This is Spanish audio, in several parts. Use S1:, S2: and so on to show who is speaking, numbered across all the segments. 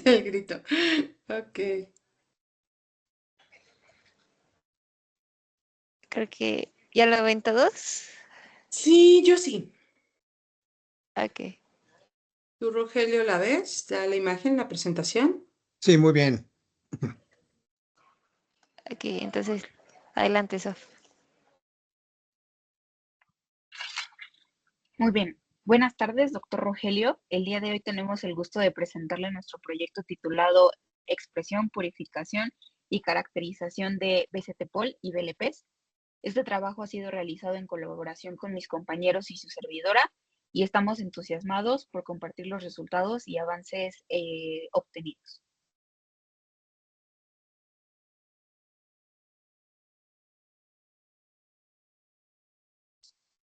S1: El grito. Ok.
S2: Creo que ya lo ven todos.
S1: Sí, yo sí.
S2: Ok,
S1: ¿Tú, Rogelio, la ves? ¿Ya la imagen, la presentación?
S3: Sí, muy bien.
S2: ok, entonces, adelante, Sof.
S4: Muy bien. Buenas tardes, doctor Rogelio. El día de hoy tenemos el gusto de presentarle nuestro proyecto titulado Expresión, Purificación y Caracterización de BCT-POL y BLPs. Este trabajo ha sido realizado en colaboración con mis compañeros y su servidora y estamos entusiasmados por compartir los resultados y avances obtenidos.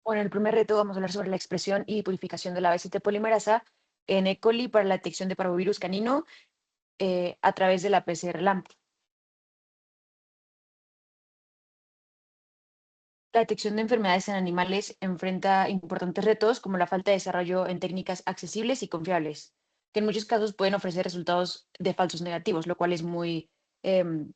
S5: Bueno, en el primer reto vamos a hablar sobre la expresión y purificación de la BCT polimerasa en E. coli para la detección de parvovirus canino a través de la PCR-LAMP. La detección de enfermedades en animales enfrenta importantes retos como la falta de desarrollo en técnicas accesibles y confiables, que en muchos casos pueden ofrecer resultados de falsos negativos, lo cual es em,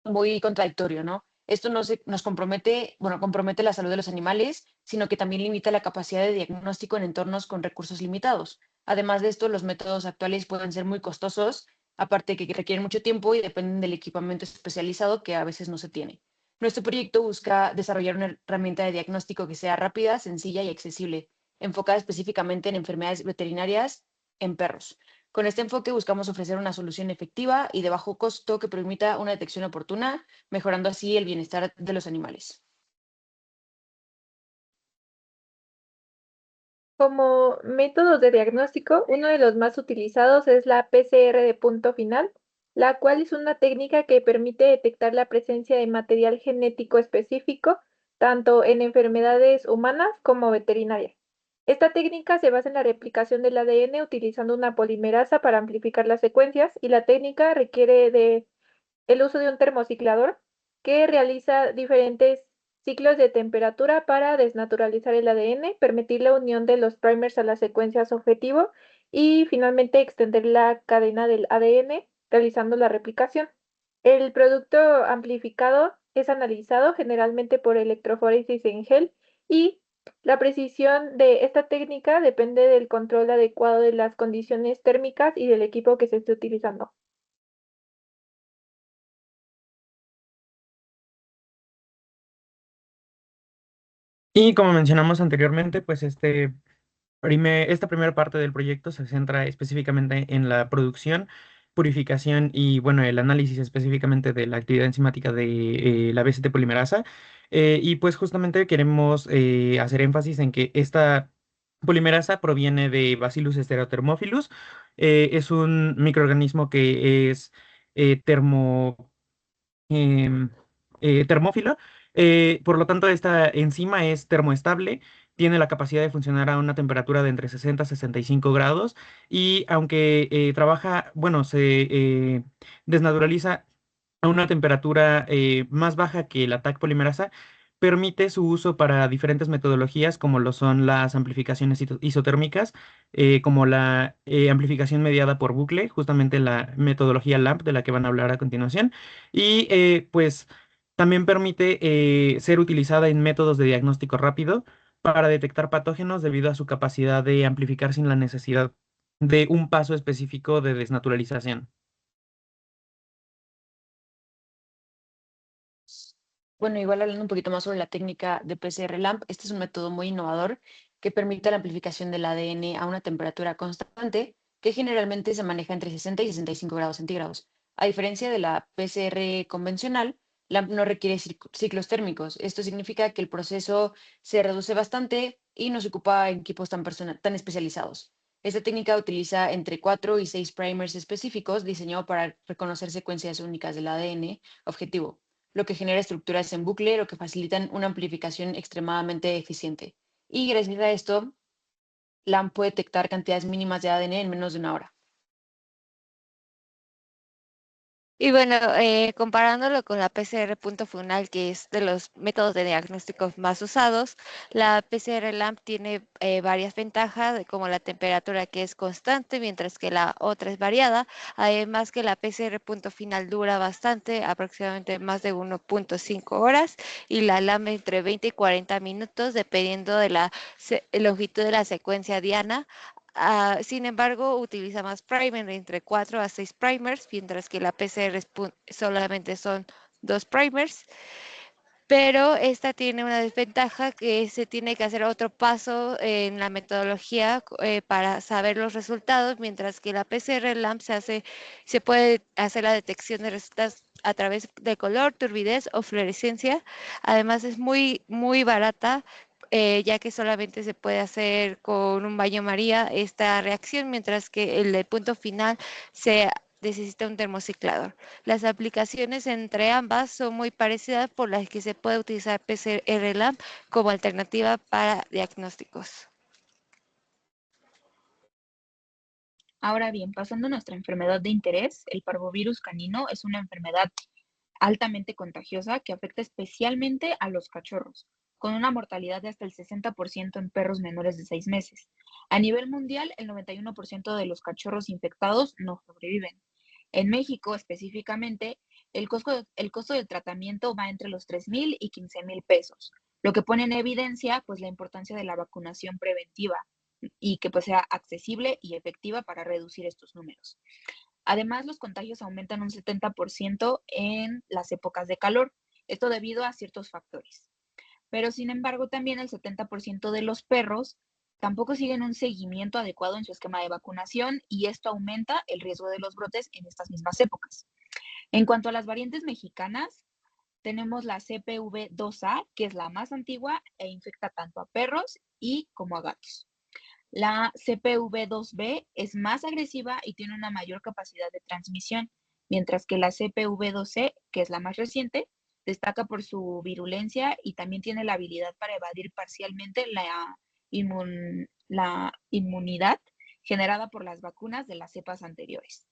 S5: muy contradictorio, ¿no? Esto no nos compromete, bueno, compromete la salud de los animales, sino que también limita la capacidad de diagnóstico en entornos con recursos limitados. Además de esto, los métodos actuales pueden ser muy costosos, aparte que requieren mucho tiempo y dependen del equipamiento especializado que a veces no se tiene. Nuestro proyecto busca desarrollar una herramienta de diagnóstico que sea rápida, sencilla y accesible, enfocada específicamente en enfermedades veterinarias en perros. Con este enfoque buscamos ofrecer una solución efectiva y de bajo costo que permita una detección oportuna, mejorando así el bienestar de los animales.
S6: Como métodos de diagnóstico, uno de los más utilizados es la PCR de punto final, la cual es una técnica que permite detectar la presencia de material genético específico, tanto en enfermedades humanas como veterinarias. Esta técnica se basa en la replicación del ADN utilizando una polimerasa para amplificar las secuencias y la técnica requiere de el uso de un termociclador que realiza diferentes ciclos de temperatura para desnaturalizar el ADN, permitir la unión de los primers a las secuencias objetivo y finalmente extender la cadena del ADN realizando la replicación. El producto amplificado es analizado generalmente por electroforesis en gel y la precisión de esta técnica depende del control adecuado de las condiciones térmicas y del equipo que se esté utilizando.
S7: Y como mencionamos anteriormente, pues esta primera parte del proyecto se centra específicamente en la producción, purificación y, bueno, el análisis específicamente de la actividad enzimática de la BCT polimerasa. Y pues justamente queremos hacer énfasis en que esta polimerasa proviene de Bacillus stereothermophilus. Es un microorganismo que es termo em, termófilo. Por lo tanto, esta enzima es termoestable, tiene la capacidad de funcionar a una temperatura de entre 60 a 65 grados y aunque trabaja, bueno, se desnaturaliza a una temperatura más baja que la TAC polimerasa, permite su uso para diferentes metodologías como lo son las amplificaciones isotérmicas, como la amplificación mediada por bucle, justamente la metodología LAMP de la que van a hablar a continuación. Y pues también permite ser utilizada en métodos de diagnóstico rápido para detectar patógenos debido a su capacidad de amplificar sin la necesidad de un paso específico de desnaturalización.
S5: Bueno, igual hablando un poquito más sobre la técnica de PCR-LAMP, este es un método muy innovador que permite la amplificación del ADN a una temperatura constante que generalmente se maneja entre 60 y 65 grados centígrados. A diferencia de la PCR convencional, LAMP no requiere ciclos térmicos. Esto significa que el proceso se reduce bastante y no se ocupa en equipos tan especializados. Esta técnica utiliza entre 4 y 6 primers específicos diseñados para reconocer secuencias únicas del ADN objetivo, lo que genera estructuras en bucle, lo que facilitan una amplificación extremadamente eficiente. Y gracias a esto, LAMP puede detectar cantidades mínimas de ADN en menos de una hora.
S2: Y bueno, comparándolo con la PCR punto final, que es de los métodos de diagnóstico más usados, la PCR LAMP tiene varias ventajas, como la temperatura que es constante, mientras que la otra es variada. Además que la PCR punto final dura bastante, aproximadamente más de 1.5 horas, y la LAMP entre 20 y 40 minutos, dependiendo de la longitud de la secuencia diana. Sin embargo, utiliza más primer, entre 4 a 6 primers, mientras que la PCR solamente son 2 primers. Pero esta tiene una desventaja, que se tiene que hacer otro paso en la metodología para saber los resultados, mientras que la PCR LAMP se puede hacer la detección de resultados a través de color, turbidez o fluorescencia. Además es muy barata, ya que solamente se puede hacer con un baño María esta reacción, mientras que el del punto final se necesita un termociclador. Las aplicaciones entre ambas son muy parecidas, por las que se puede utilizar PCR LAMP como alternativa para diagnósticos.
S4: Ahora bien, pasando a nuestra enfermedad de interés, el parvovirus canino es una enfermedad altamente contagiosa que afecta especialmente a los cachorros, con una mortalidad de hasta el 60% en perros menores de 6 meses. A nivel mundial, el 91% de los cachorros infectados no sobreviven. En México, específicamente, el costo del tratamiento va entre los 3,000 y 15,000 pesos, lo que pone en evidencia pues, la importancia de la vacunación preventiva y que pues, sea accesible y efectiva para reducir estos números. Además, los contagios aumentan un 70% en las épocas de calor, esto debido a ciertos factores. Pero sin embargo, también el 70% de los perros tampoco siguen un seguimiento adecuado en su esquema de vacunación y esto aumenta el riesgo de los brotes en estas mismas épocas. En cuanto a las variantes mexicanas, tenemos la CPV2A, que es la más antigua e infecta tanto a perros y como a gatos. La CPV2B es más agresiva y tiene una mayor capacidad de transmisión, mientras que la CPV2C, que es la más reciente, destaca por su virulencia y también tiene la habilidad para evadir parcialmente la inmunidad generada por las vacunas de las cepas anteriores.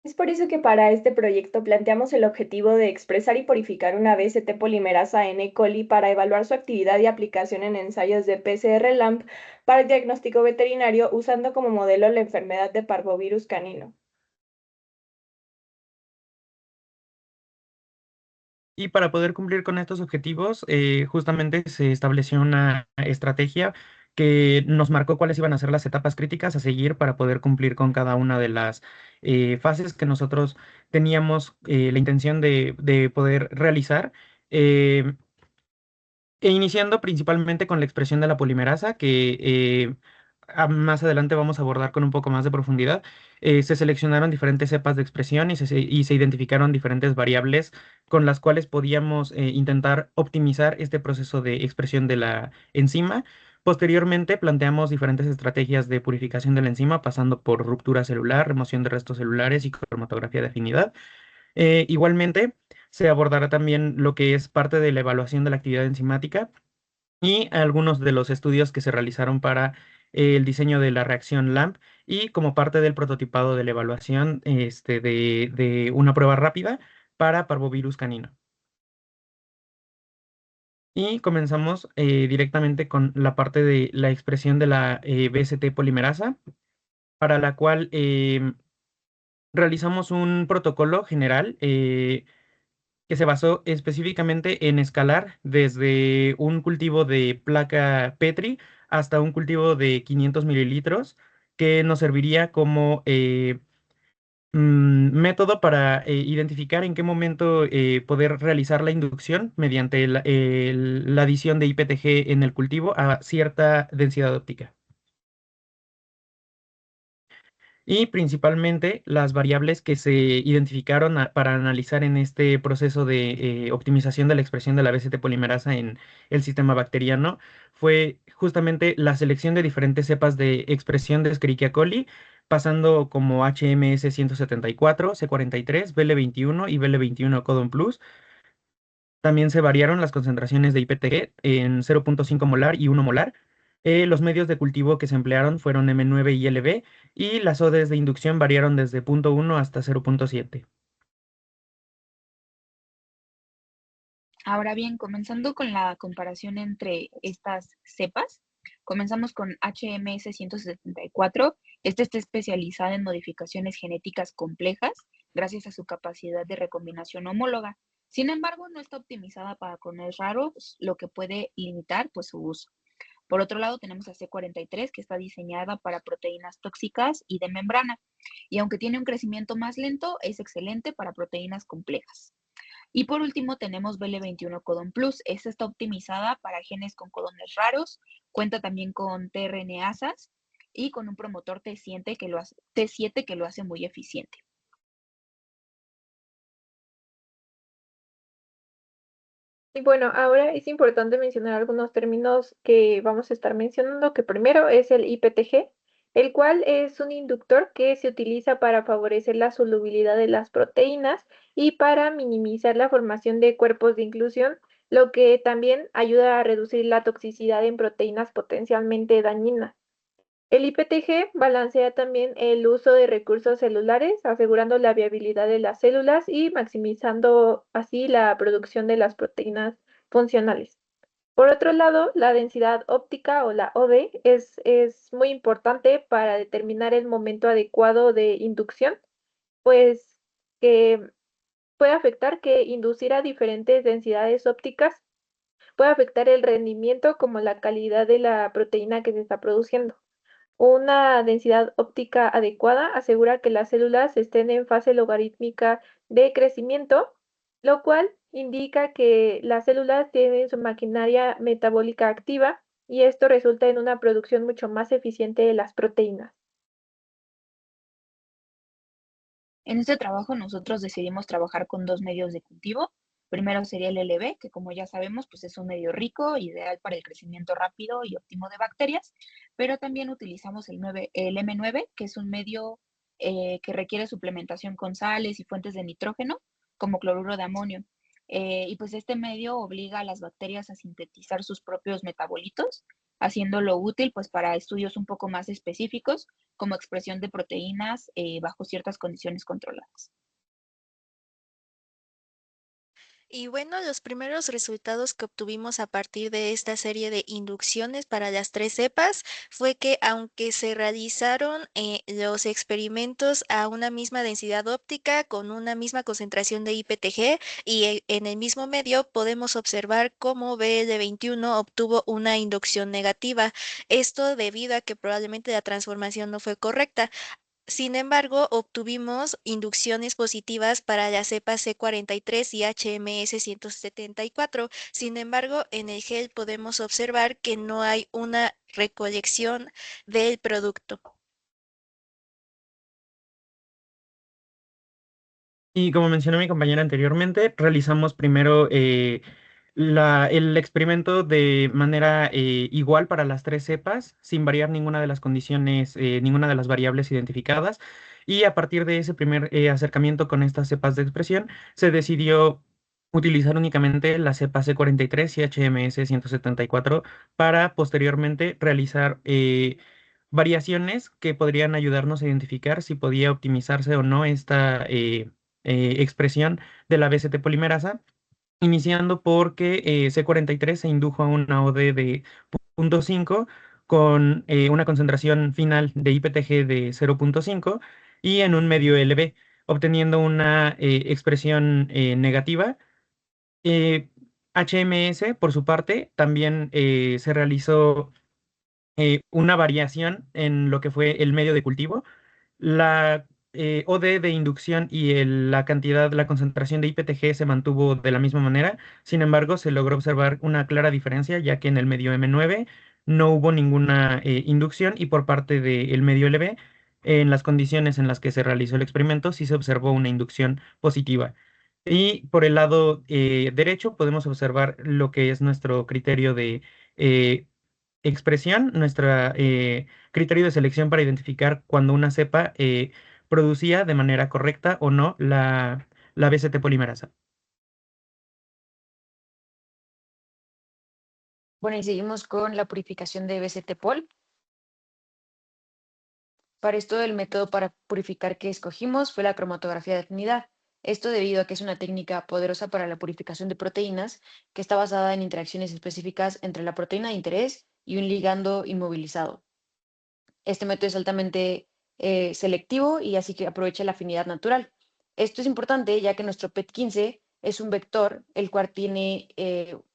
S3: Es por eso que para este proyecto planteamos el objetivo de expresar y purificar una BST polimerasa N. coli para evaluar su actividad y aplicación en ensayos de PCR-LAMP para el diagnóstico veterinario, usando como modelo la enfermedad de parvovirus canino.
S7: Y para poder cumplir con estos objetivos, justamente se estableció una estrategia que nos marcó cuáles iban a ser las etapas críticas a seguir para poder cumplir con cada una de las fases que nosotros teníamos la intención de poder realizar. eh, E iniciando principalmente con la expresión de la polimerasa, que más adelante vamos a abordar con un poco más de profundidad. Se seleccionaron diferentes cepas de expresión y se identificaron diferentes variables con las cuales podíamos intentar optimizar este proceso de expresión de la enzima. Posteriormente, planteamos diferentes estrategias de purificación de la enzima, pasando por ruptura celular, remoción de restos celulares y cromatografía de afinidad. Igualmente, se abordará también lo que es parte de la evaluación de la actividad enzimática y algunos de los estudios que se realizaron para el diseño de la reacción LAMP y como parte del prototipado de la evaluación de una prueba rápida para parvovirus canino. Y comenzamos directamente con la parte de la expresión de la BST polimerasa, para la cual realizamos un protocolo general que se basó específicamente en escalar desde un cultivo de placa Petri hasta un cultivo de 500 mililitros, que nos serviría como método para identificar en qué momento poder realizar la inducción mediante la adición de IPTG en el cultivo a cierta densidad óptica. Y principalmente las variables que se identificaron para analizar en este proceso de optimización de la expresión de la BCT polimerasa en el sistema bacteriano fue justamente la selección de diferentes cepas de expresión de Escherichia coli, pasando como HMS 174, C43, BL21 y BL21 Codon Plus, También se variaron las concentraciones de IPTG en 0.5 molar y 1 molar. Los medios de cultivo que se emplearon fueron M9 y LB y las ODs de inducción variaron desde 0.1 hasta 0.7.
S4: Ahora bien, comenzando con la comparación entre estas cepas, comenzamos con HMS 174. Este está especializada en modificaciones genéticas complejas gracias a su capacidad de recombinación homóloga. Sin embargo, no está optimizada para clones raros, lo que puede limitar pues, su uso. Por otro lado, tenemos a C43, que está diseñada para proteínas tóxicas y de membrana. Y aunque tiene un crecimiento más lento, es excelente para proteínas complejas. Y por último tenemos BL21 Codon Plus. Esta está optimizada para genes con codones raros, cuenta también con tRNAsas y con un promotor T7 que lo hace muy eficiente.
S6: Y bueno, ahora es importante mencionar algunos términos que vamos a estar mencionando, que primero es el IPTG, el cual es un inductor que se utiliza para favorecer la solubilidad de las proteínas y para minimizar la formación de cuerpos de inclusión, lo que también ayuda a reducir la toxicidad en proteínas potencialmente dañinas. El IPTG balancea también el uso de recursos celulares, asegurando la viabilidad de las células y maximizando así la producción de las proteínas funcionales. Por otro lado, la densidad óptica o la OD es muy importante para determinar el momento adecuado de inducción, pues que puede afectar que inducir a diferentes densidades ópticas puede afectar el rendimiento como la calidad de la proteína que se está produciendo. Una densidad óptica adecuada asegura que las células estén en fase logarítmica de crecimiento, lo cual indica que las células tienen su maquinaria metabólica activa y esto resulta en una producción mucho más eficiente de las proteínas.
S4: En este trabajo nosotros decidimos trabajar con dos medios de cultivo. Primero sería el LB, que como ya sabemos, pues es un medio rico, ideal para el crecimiento rápido y óptimo de bacterias, pero también utilizamos el M9, que es un medio que requiere suplementación con sales y fuentes de nitrógeno, como cloruro de amonio. Y pues este medio obliga a las bacterias a sintetizar sus propios metabolitos, haciéndolo útil pues para estudios un poco más específicos, como expresión de proteínas bajo ciertas condiciones controladas.
S8: Y bueno, los primeros resultados que obtuvimos a partir de esta serie de inducciones para las tres cepas fue que aunque se realizaron los experimentos a una misma densidad óptica con una misma concentración de IPTG y en el mismo medio podemos observar cómo BL21 obtuvo una inducción negativa. Esto debido a que probablemente la transformación no fue correcta. Sin embargo, obtuvimos inducciones positivas para la cepa C43 y HMS 174. Sin embargo, en el gel podemos observar que no hay una recolección del producto.
S7: Y como mencionó mi compañera anteriormente, realizamos primero el experimento de manera igual para las tres cepas, sin variar ninguna de las condiciones, ninguna de las variables identificadas. Y a partir de ese primer acercamiento con estas cepas de expresión, se decidió utilizar únicamente la cepa C43 y HMS 174 para posteriormente realizar variaciones que podrían ayudarnos a identificar si podía optimizarse o no esta expresión de la BCT polimerasa, iniciando porque C43 se indujo a una OD de 0.5 con una concentración final de IPTG de 0.5 y en un medio LB, obteniendo una expresión negativa. Eh, HMS, por su parte, también se realizó una variación en lo que fue el medio de cultivo. La OD de inducción y la cantidad, la concentración de IPTG se mantuvo de la misma manera. Sin embargo, se logró observar una clara diferencia, ya que en el medio M9 no hubo ninguna inducción y por parte del medio LB, en las condiciones en las que se realizó el experimento, sí se observó una inducción positiva. Y por el lado derecho podemos observar lo que es nuestro criterio de eh, expresión, nuestro criterio de selección para identificar cuando una cepa producía de manera correcta o no la BCT polimerasa.
S5: Bueno, y seguimos con la purificación de BCT-Pol. Para esto, el método para purificar que escogimos fue la cromatografía de afinidad. Esto debido a que es una técnica poderosa para la purificación de proteínas que está basada en interacciones específicas entre la proteína de interés y un ligando inmovilizado. Este método es altamente selectivo y así que aprovecha la afinidad natural. Esto es importante ya que nuestro PET15 es un vector, el cual tiene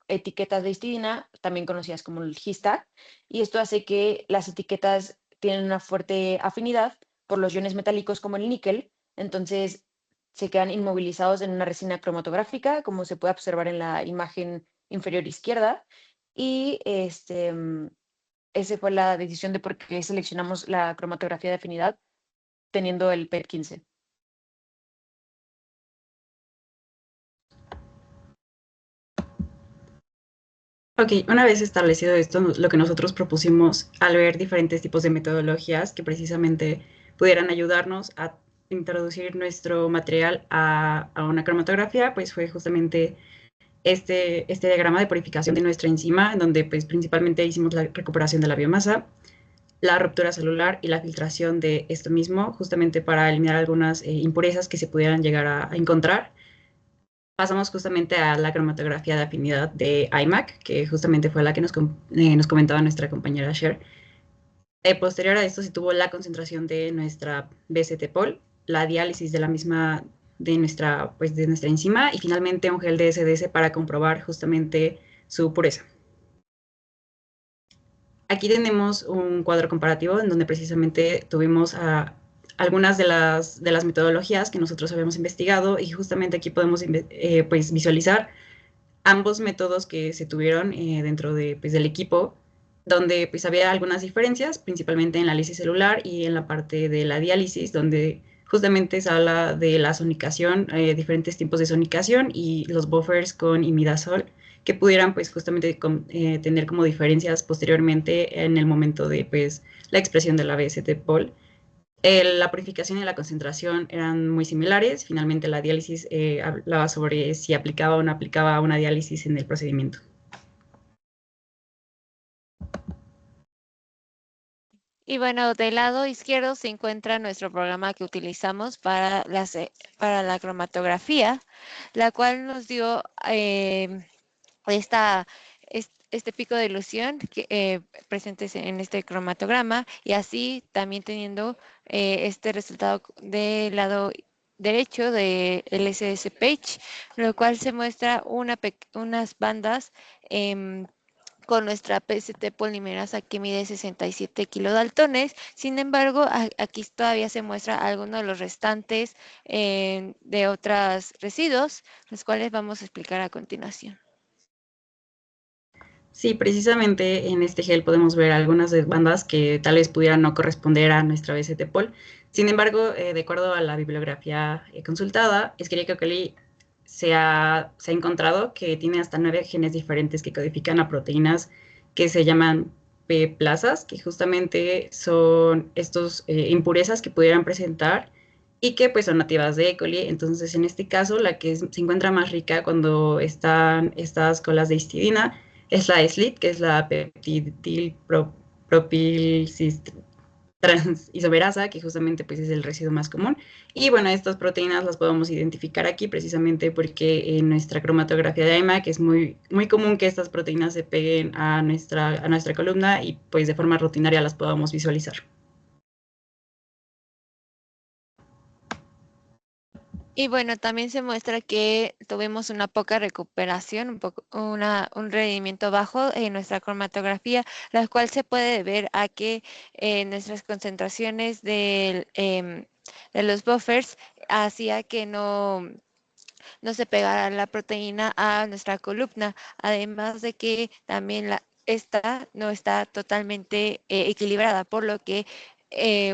S5: etiquetas de histidina, también conocidas como el histag, y esto hace que las etiquetas tienen una fuerte afinidad por los iones metálicos como el níquel, entonces se quedan inmovilizados en una resina cromatográfica, como se puede observar en la imagen inferior izquierda, y esa fue la decisión de por qué seleccionamos la cromatografía de afinidad teniendo el PET15.
S9: Ok, una vez establecido esto, lo que nosotros propusimos al ver diferentes tipos de metodologías que precisamente pudieran ayudarnos a introducir nuestro material a una cromatografía, pues fue justamente este diagrama de purificación de nuestra enzima, en donde pues principalmente hicimos la recuperación de la biomasa, la ruptura celular y la filtración de esto mismo, justamente para eliminar algunas impurezas que se pudieran llegar a encontrar. Pasamos justamente a la cromatografía de afinidad de IMAC, que justamente fue la que nos comentaba nuestra compañera Cher. Posterior a esto se tuvo la concentración de nuestra BCT-Pol, la diálisis de la misma de nuestra enzima y finalmente un gel de SDS para comprobar justamente su pureza. Aquí tenemos un cuadro comparativo en donde precisamente tuvimos algunas de las metodologías que nosotros habíamos investigado y justamente aquí podemos pues, visualizar ambos métodos que se tuvieron dentro de, pues, del equipo, donde pues había algunas diferencias, principalmente en la lisis celular y en la parte de la diálisis, donde justamente se habla de la sonicación, diferentes tipos de sonicación y los buffers con imidazol, que pudieran pues justamente tener como diferencias posteriormente en el momento de pues la expresión de la BST-Pol. La purificación y la concentración eran muy similares. Finalmente, la diálisis hablaba sobre si aplicaba o no aplicaba una diálisis en el procedimiento.
S2: Y bueno, del lado izquierdo se encuentra nuestro programa que utilizamos para la cromatografía, la cual nos dio este pico de ilusión presentes en este cromatograma y así también teniendo este resultado del lado derecho del LSS Page, lo cual se muestra unas bandas con nuestra PCT polimerasa que mide 67 kilodaltones. Sin embargo, aquí todavía se muestra algunos de los restantes de otros residuos, los cuales vamos a explicar a continuación.
S9: Sí, precisamente en este gel podemos ver algunas bandas que tal vez pudieran no corresponder a nuestra BCT-Pol. Sin embargo, de acuerdo a la bibliografía consultada, Escherichia coli se ha encontrado que tiene hasta 9 genes diferentes que codifican a proteínas que se llaman P-plazas, que justamente son estos impurezas que pudieran presentar y que pues son nativas de E. coli. Entonces, en este caso, la que se encuentra más rica cuando están estas colas de histidina es la SLIT, que es la transisomerasa, que justamente pues, es el residuo más común. Y bueno, estas proteínas las podemos identificar aquí precisamente porque en nuestra cromatografía de IMAC es muy, muy común que estas proteínas se peguen a nuestra columna y pues de forma rutinaria las podamos visualizar.
S2: Y bueno, también se muestra que tuvimos una poca recuperación, un rendimiento bajo en nuestra cromatografía, la cual se puede ver a que nuestras concentraciones de los buffers hacía que no se pegara la proteína a nuestra columna, además de que también esta no está totalmente equilibrada, por lo que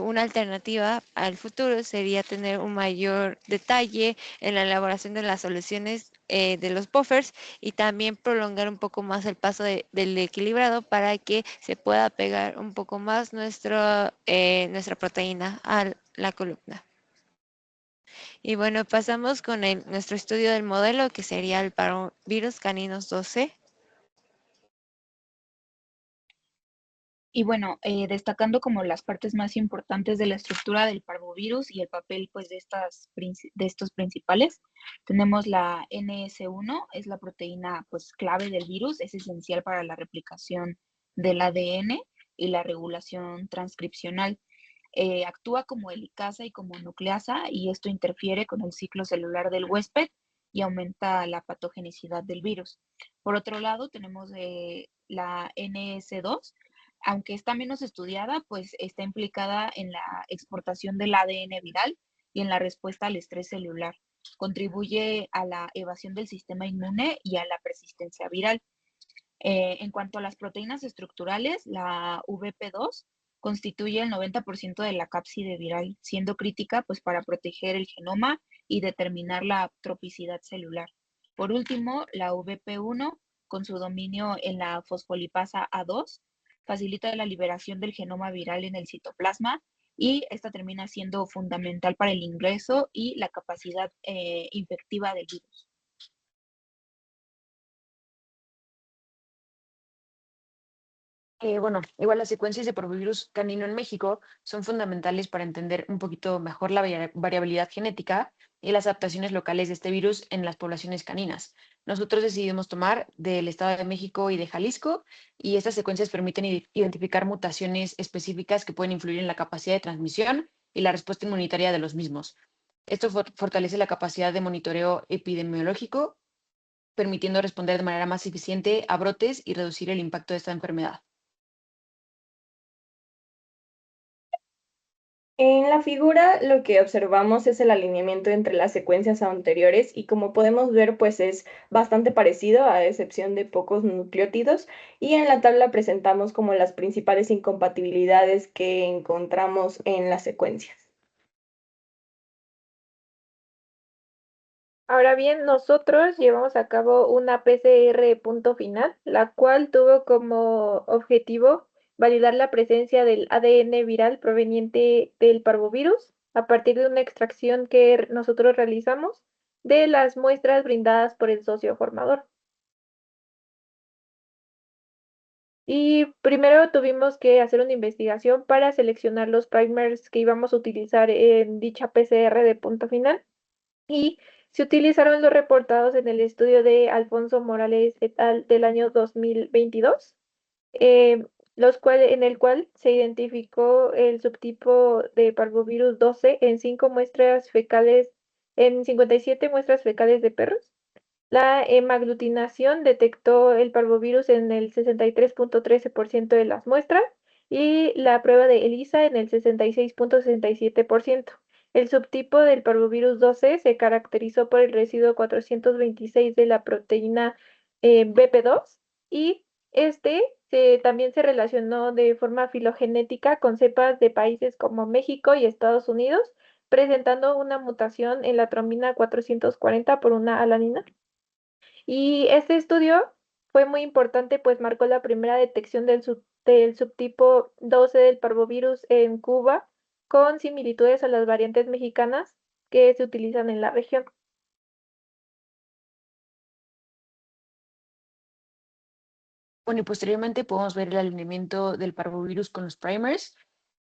S2: una alternativa al futuro sería tener un mayor detalle en la elaboración de las soluciones de los buffers y también prolongar un poco más el paso del equilibrado para que se pueda pegar un poco más nuestra proteína a la columna. Y bueno, pasamos con nuestro estudio del modelo, que sería el virus caninos 12.
S4: Y bueno, destacando como las partes más importantes de la estructura del parvovirus y el papel pues de estos principales, tenemos la NS1, es la proteína pues clave del virus, es esencial para la replicación del ADN y la regulación transcripcional. Actúa como helicasa y como nucleasa y esto interfiere con el ciclo celular del huésped y aumenta la patogenicidad del virus. Por otro lado, tenemos la NS2, aunque está menos estudiada, pues está implicada en la exportación del ADN viral y en la respuesta al estrés celular. Contribuye a la evasión del sistema inmune y a la persistencia viral. En cuanto a las proteínas estructurales, la VP2 constituye el 90% de la cápside viral, siendo crítica pues, para proteger el genoma y determinar la tropicidad celular. Por último, la VP1, con su dominio en la fosfolipasa A2, facilita la liberación del genoma viral en el citoplasma y esta termina siendo fundamental para el ingreso y la capacidad infectiva del virus.
S5: Bueno, igual las secuencias de parvovirus canino en México son fundamentales para entender un poquito mejor la variabilidad genética y las adaptaciones locales de este virus en las poblaciones caninas. Nosotros decidimos tomar del Estado de México y de Jalisco y estas secuencias permiten identificar mutaciones específicas que pueden influir en la capacidad de transmisión y la respuesta inmunitaria de los mismos. Esto fortalece la capacidad de monitoreo epidemiológico, permitiendo responder de manera más eficiente a brotes y reducir el impacto de esta enfermedad.
S3: En la figura lo que observamos es el alineamiento entre las secuencias anteriores y como podemos ver pues es bastante parecido a excepción de pocos nucleótidos y en la tabla presentamos como las principales incompatibilidades que encontramos en las secuencias.
S6: Ahora bien, nosotros llevamos a cabo una PCR punto final, la cual tuvo como objetivo validar la presencia del ADN viral proveniente del parvovirus a partir de una extracción que nosotros realizamos de las muestras brindadas por el socio formador. Y primero tuvimos que hacer una investigación para seleccionar los primers que íbamos a utilizar en dicha PCR de punto final. Y se utilizaron los reportados en el estudio de Alfonso Morales et al. Del año 2022, en el cual se identificó el subtipo de parvovirus 12 en 57 muestras fecales de perros. La hemaglutinación detectó el parvovirus en el 63.13% de las muestras y la prueba de ELISA en el 66.67%. El subtipo del parvovirus 12 se caracterizó por el residuo 426 de la proteína BP2 y también se relacionó de forma filogenética con cepas de países como México y Estados Unidos, presentando una mutación en la tromina 440 por una alanina. Y este estudio fue muy importante, pues marcó la primera detección del subtipo 12 del parvovirus en Cuba, con similitudes a las variantes mexicanas que se utilizan en la región.
S5: Bueno, y posteriormente podemos ver el alineamiento del parvovirus con los primers.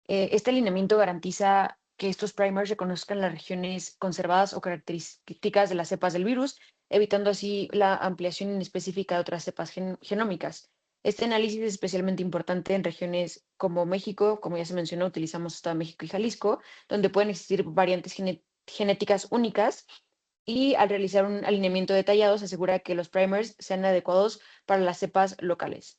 S5: Este alineamiento garantiza que estos primers reconozcan las regiones conservadas o características de las cepas del virus, evitando así la ampliación inespecífica de otras cepas genómicas. Este análisis es especialmente importante en regiones como México, como ya se mencionó, utilizamos Estado de México y Jalisco, donde pueden existir variantes genéticas únicas y al realizar un alineamiento detallado se asegura que los primers sean adecuados para las cepas locales.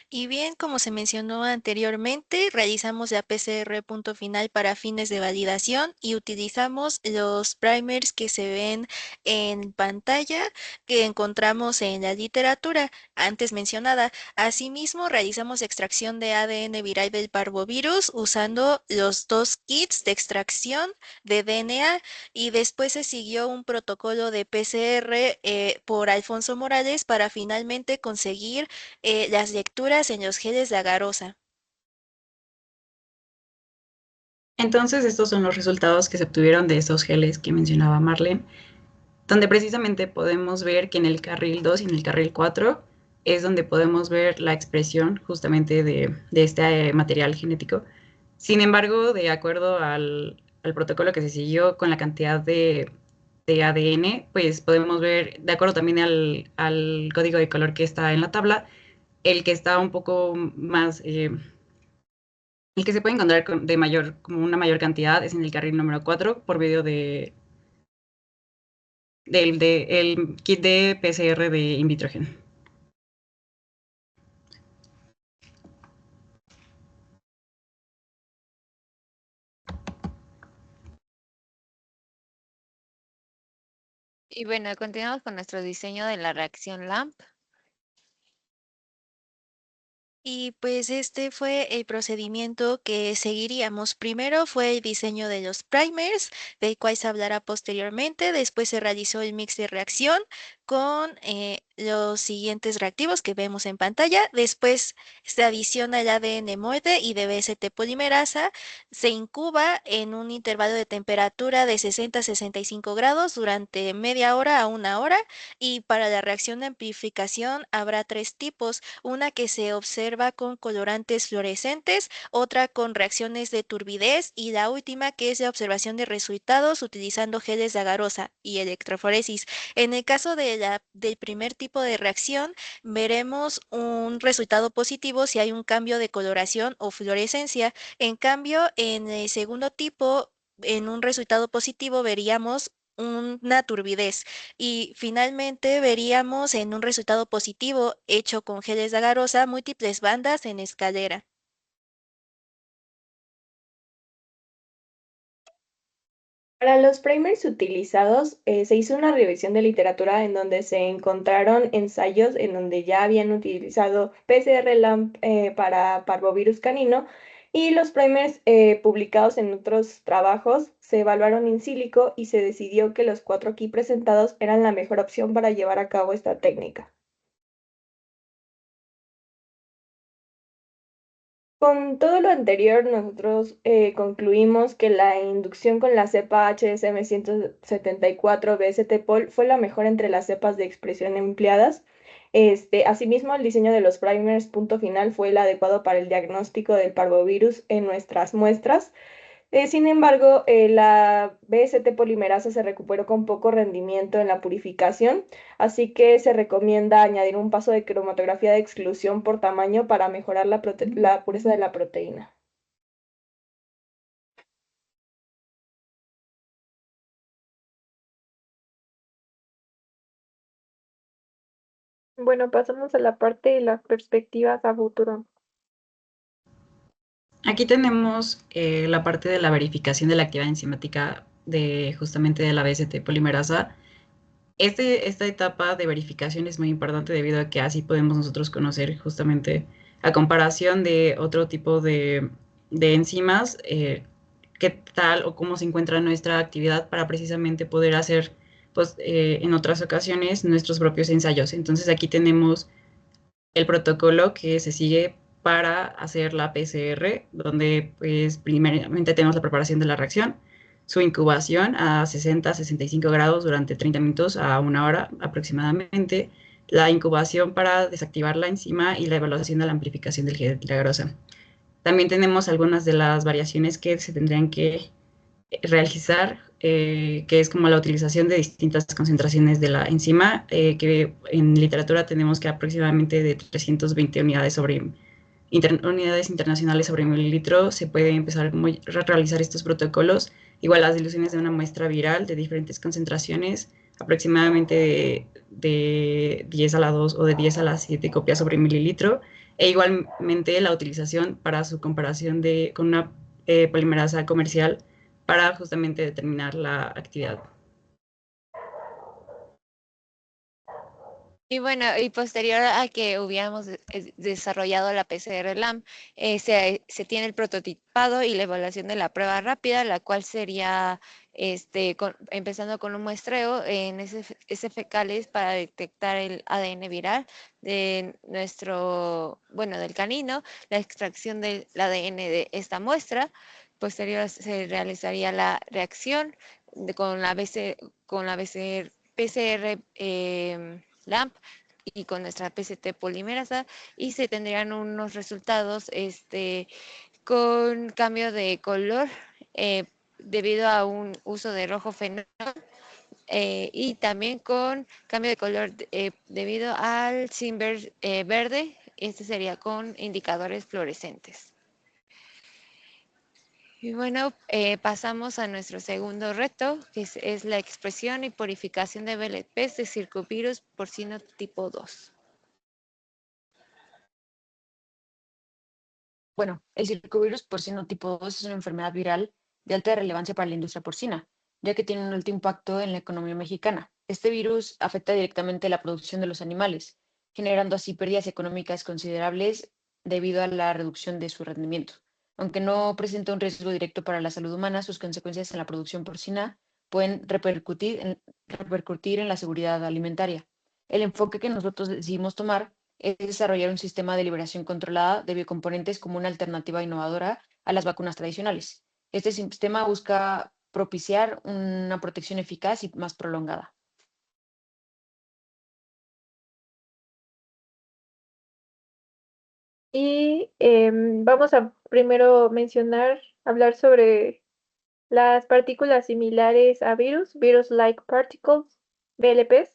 S8: Y bien, como se mencionó anteriormente, realizamos la PCR punto final para fines de validación y utilizamos los primers que se ven en pantalla que encontramos en la literatura antes mencionada. Asimismo, realizamos extracción de ADN viral del parvovirus usando los 2 kits de extracción de DNA y después se siguió un protocolo de PCR por Alfonso Morales para finalmente conseguir las lecturas en los geles de agarosa.
S9: Entonces, estos son los resultados que se obtuvieron de estos geles que mencionaba Marlene, donde precisamente podemos ver que en el carril 2 y en el carril 4 es donde podemos ver la expresión justamente de este material genético. Sin embargo, de acuerdo al protocolo que se siguió con la cantidad de ADN, pues podemos ver, de acuerdo también al código de color que está en la tabla, el que está un poco más, el que se puede encontrar como una mayor cantidad es en el carril número 4 por medio del el kit de PCR de Invitrogen.
S2: Y bueno, continuamos con nuestro diseño de la reacción LAMP.
S8: Y pues este fue el procedimiento que seguiríamos. Primero fue el diseño de los primers, del cual se hablará posteriormente. Después se realizó el mix de reacción con los siguientes reactivos que vemos en pantalla. Después se adiciona el ADN molde y de BST polimerasa. Se incuba en un intervalo de temperatura de 60 a 65 grados durante media hora a una hora. Y para la reacción de amplificación habrá tres tipos: una que se observa con colorantes fluorescentes, otra con reacciones de turbidez y la última que es la observación de resultados utilizando geles de agarosa y electroforesis. En el caso del primer tipo de reacción, veremos un resultado positivo si hay un cambio de coloración o fluorescencia. En cambio, en el segundo tipo, en un resultado positivo veríamos una turbidez. Y finalmente veríamos en un resultado positivo hecho con geles de agarosa múltiples bandas en escalera.
S3: Para los primers utilizados, se hizo una revisión de literatura en donde se encontraron ensayos en donde ya habían utilizado PCR-LAMP para parvovirus canino, y los primers publicados en otros trabajos se evaluaron in silico y se decidió que los 4 aquí presentados eran la mejor opción para llevar a cabo esta técnica. Con todo lo anterior, nosotros concluimos que la inducción con la cepa HSM 174 BST-POL fue la mejor entre las cepas de expresión empleadas. Asimismo, el diseño de los primers punto final fue el adecuado para el diagnóstico del parvovirus en nuestras muestras. Sin embargo, la BST polimerasa se recuperó con poco rendimiento en la purificación, así que se recomienda añadir un paso de cromatografía de exclusión por tamaño para mejorar la pureza de la proteína.
S6: Bueno, pasamos a la parte de las perspectivas a futuro.
S9: Aquí tenemos la parte de la verificación de la actividad enzimática justamente de la BST polimerasa. Esta etapa de verificación es muy importante debido a que así podemos nosotros conocer justamente, a comparación de otro tipo de enzimas, qué tal o cómo se encuentra nuestra actividad para precisamente poder hacer, pues, en otras ocasiones nuestros propios ensayos. Entonces aquí tenemos el protocolo que se sigue para hacer la PCR, donde pues primeramente tenemos la preparación de la reacción, su incubación a 60 a 65 grados durante 30 minutos a una hora aproximadamente, la incubación para desactivar la enzima y la evaluación de la amplificación del gel de agarose. También tenemos algunas de las variaciones que se tendrían que realizar, que es como la utilización de distintas concentraciones de la enzima, que en literatura tenemos que aproximadamente de 320 unidades unidades internacionales sobre mililitro, se puede empezar a realizar estos protocolos. Igual las diluciones de una muestra viral de diferentes concentraciones, aproximadamente de 10 a la 2 o de 10 a la 7 copias sobre mililitro, e igualmente la utilización para su comparación con una polimerasa comercial para justamente determinar la actividad.
S2: Y bueno, y posterior a que hubiéramos desarrollado la PCR-LAMP, se tiene el prototipado y la evaluación de la prueba rápida, la cual sería empezando con un muestreo en S fecales para detectar el ADN viral de del canino, la extracción del ADN de esta muestra. Posterior se realizaría la reacción con la PCR LAMP y con nuestra PCT polimerasa, y se tendrían unos resultados con cambio de color debido a un uso de rojo fenol y también con cambio de color debido al zinc verde. Este sería con indicadores fluorescentes. Y bueno, pasamos a nuestro segundo reto, que es la expresión y purificación de VLPs de circovirus porcino tipo 2.
S5: Bueno, el circovirus porcino tipo 2 es una enfermedad viral de alta relevancia para la industria porcina, ya que tiene un alto impacto en la economía mexicana. Este virus afecta directamente la producción de los animales, generando así pérdidas económicas considerables debido a la reducción de su rendimiento. Aunque no presenta un riesgo directo para la salud humana, sus consecuencias en la producción porcina pueden repercutir en la seguridad alimentaria. El enfoque que nosotros decidimos tomar es desarrollar un sistema de liberación controlada de biocomponentes como una alternativa innovadora a las vacunas tradicionales. Este sistema busca propiciar una protección eficaz y más prolongada.
S6: Y vamos a primero hablar sobre las partículas similares a virus-like particles, VLPs,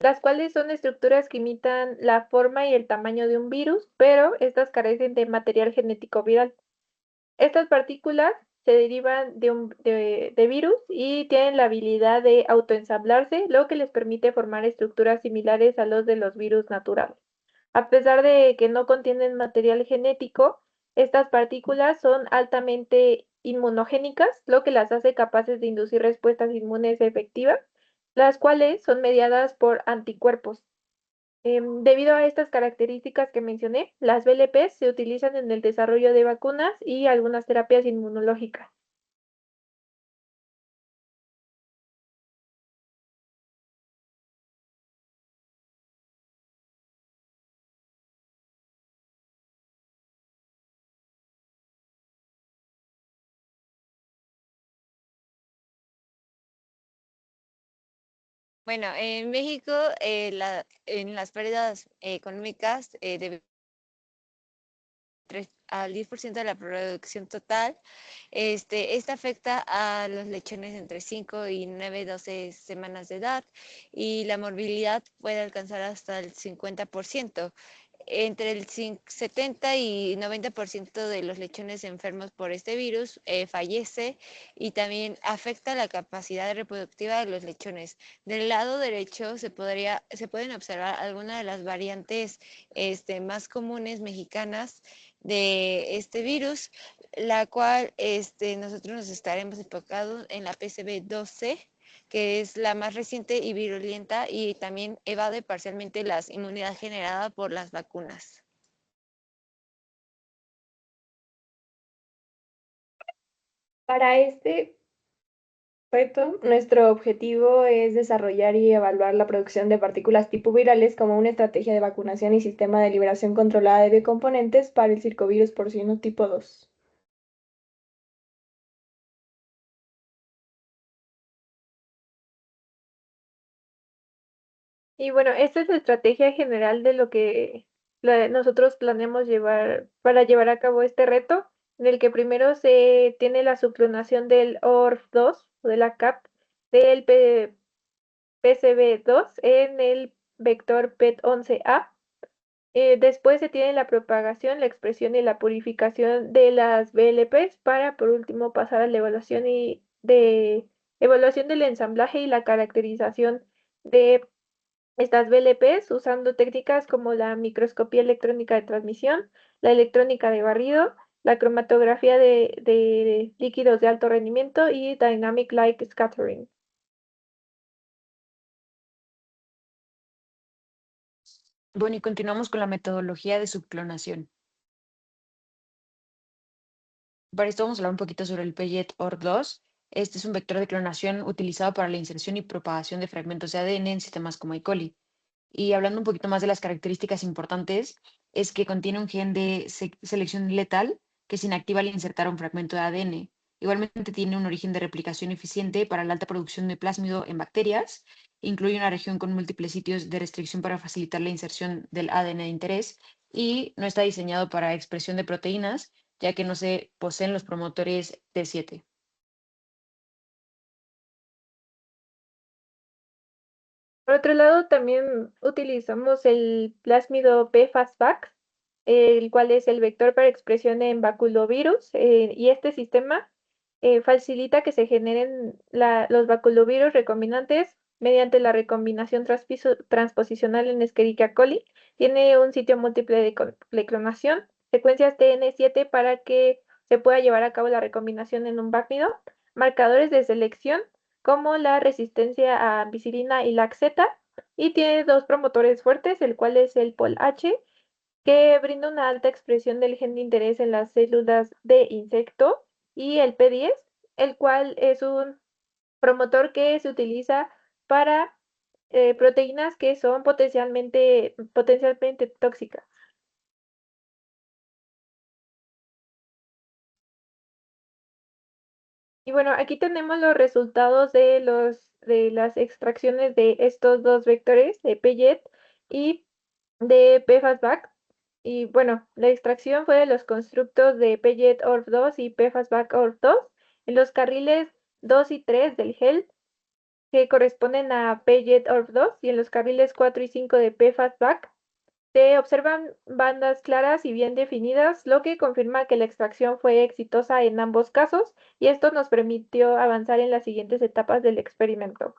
S6: las cuales son estructuras que imitan la forma y el tamaño de un virus, pero estas carecen de material genético viral. Estas partículas se derivan de virus y tienen la habilidad de autoensamblarse, lo que les permite formar estructuras similares a los de los virus naturales. A pesar de que no contienen material genético, estas partículas son altamente inmunogénicas, lo que las hace capaces de inducir respuestas inmunes efectivas, las cuales son mediadas por anticuerpos. Debido a estas características que mencioné, las VLPs se utilizan en el desarrollo de vacunas y algunas terapias inmunológicas.
S2: Bueno, en México, en las pérdidas económicas al 10% de la producción total. Esta afecta a los lechones entre 5 y 9, 12 semanas de edad y la morbilidad puede alcanzar hasta el 50%. Entre el 70 y 90% de los lechones enfermos por este virus fallece y también afecta la capacidad reproductiva de los lechones. Del lado derecho se pueden observar algunas de las variantes más comunes mexicanas de este virus, la cual nosotros nos estaremos enfocados en la PCV12, que es la más reciente y virulenta y también evade parcialmente la inmunidad generada por las vacunas.
S3: Para este reto, nuestro objetivo es desarrollar y evaluar la producción de partículas tipo virales como una estrategia de vacunación y sistema de liberación controlada de biocomponentes para el circovirus porcino tipo 2.
S6: Y bueno, esta es la estrategia general de lo que nosotros planeamos para llevar a cabo este reto, en el que primero se tiene la subclonación del ORF2 o de la CAP del PCB2 en el vector PET11A. Después se tiene la propagación, la expresión y la purificación de las VLPs para por último pasar a la evaluación del ensamblaje y la caracterización de estas VLPs usando técnicas como la microscopía electrónica de transmisión, la electrónica de barrido, la cromatografía de líquidos de alto rendimiento y Dynamic Light Scattering.
S5: Bueno, y continuamos con la metodología de subclonación. Para esto vamos a hablar un poquito sobre el PET-OR2. Este es un vector de clonación utilizado para la inserción y propagación de fragmentos de ADN en sistemas como E. coli. Y hablando un poquito más de las características importantes, es que contiene un gen de selección letal que se inactiva al insertar un fragmento de ADN. Igualmente tiene un origen de replicación eficiente para la alta producción de plásmido en bacterias incluye una región con múltiples sitios de restricción para facilitar la inserción del ADN de interés y no está diseñado para expresión de proteínas, ya que no se poseen los promotores T7.
S6: Por otro lado, también utilizamos el plásmido P-Fastback, el cual es el vector para expresión en baculovirus, y este sistema facilita que se generen los baculovirus recombinantes mediante la recombinación transposicional en Escherichia coli. Tiene un sitio múltiple de clonación, secuencias TN7 para que se pueda llevar a cabo la recombinación en un bácnido, marcadores de selección como la resistencia a ampicilina y laxeta, y tiene dos promotores fuertes, el cual es el POL-H, que brinda una alta expresión del gen de interés en las células de insecto, y el P10, el cual es un promotor que se utiliza para proteínas que son potencialmente tóxicas. Y bueno, aquí tenemos los resultados de las extracciones de estos dos vectores, de PJET y de PFASBAC. Y bueno, la extracción fue de los constructos de PJET-ORF2 y PFASBAC-ORF2 en los carriles 2 y 3 del GEL, que corresponden a PJET-ORF2, y en los carriles 4 y 5 de PFASBAC se observan bandas claras y bien definidas, lo que confirma que la extracción fue exitosa en ambos casos, y esto nos permitió avanzar en las siguientes etapas del experimento.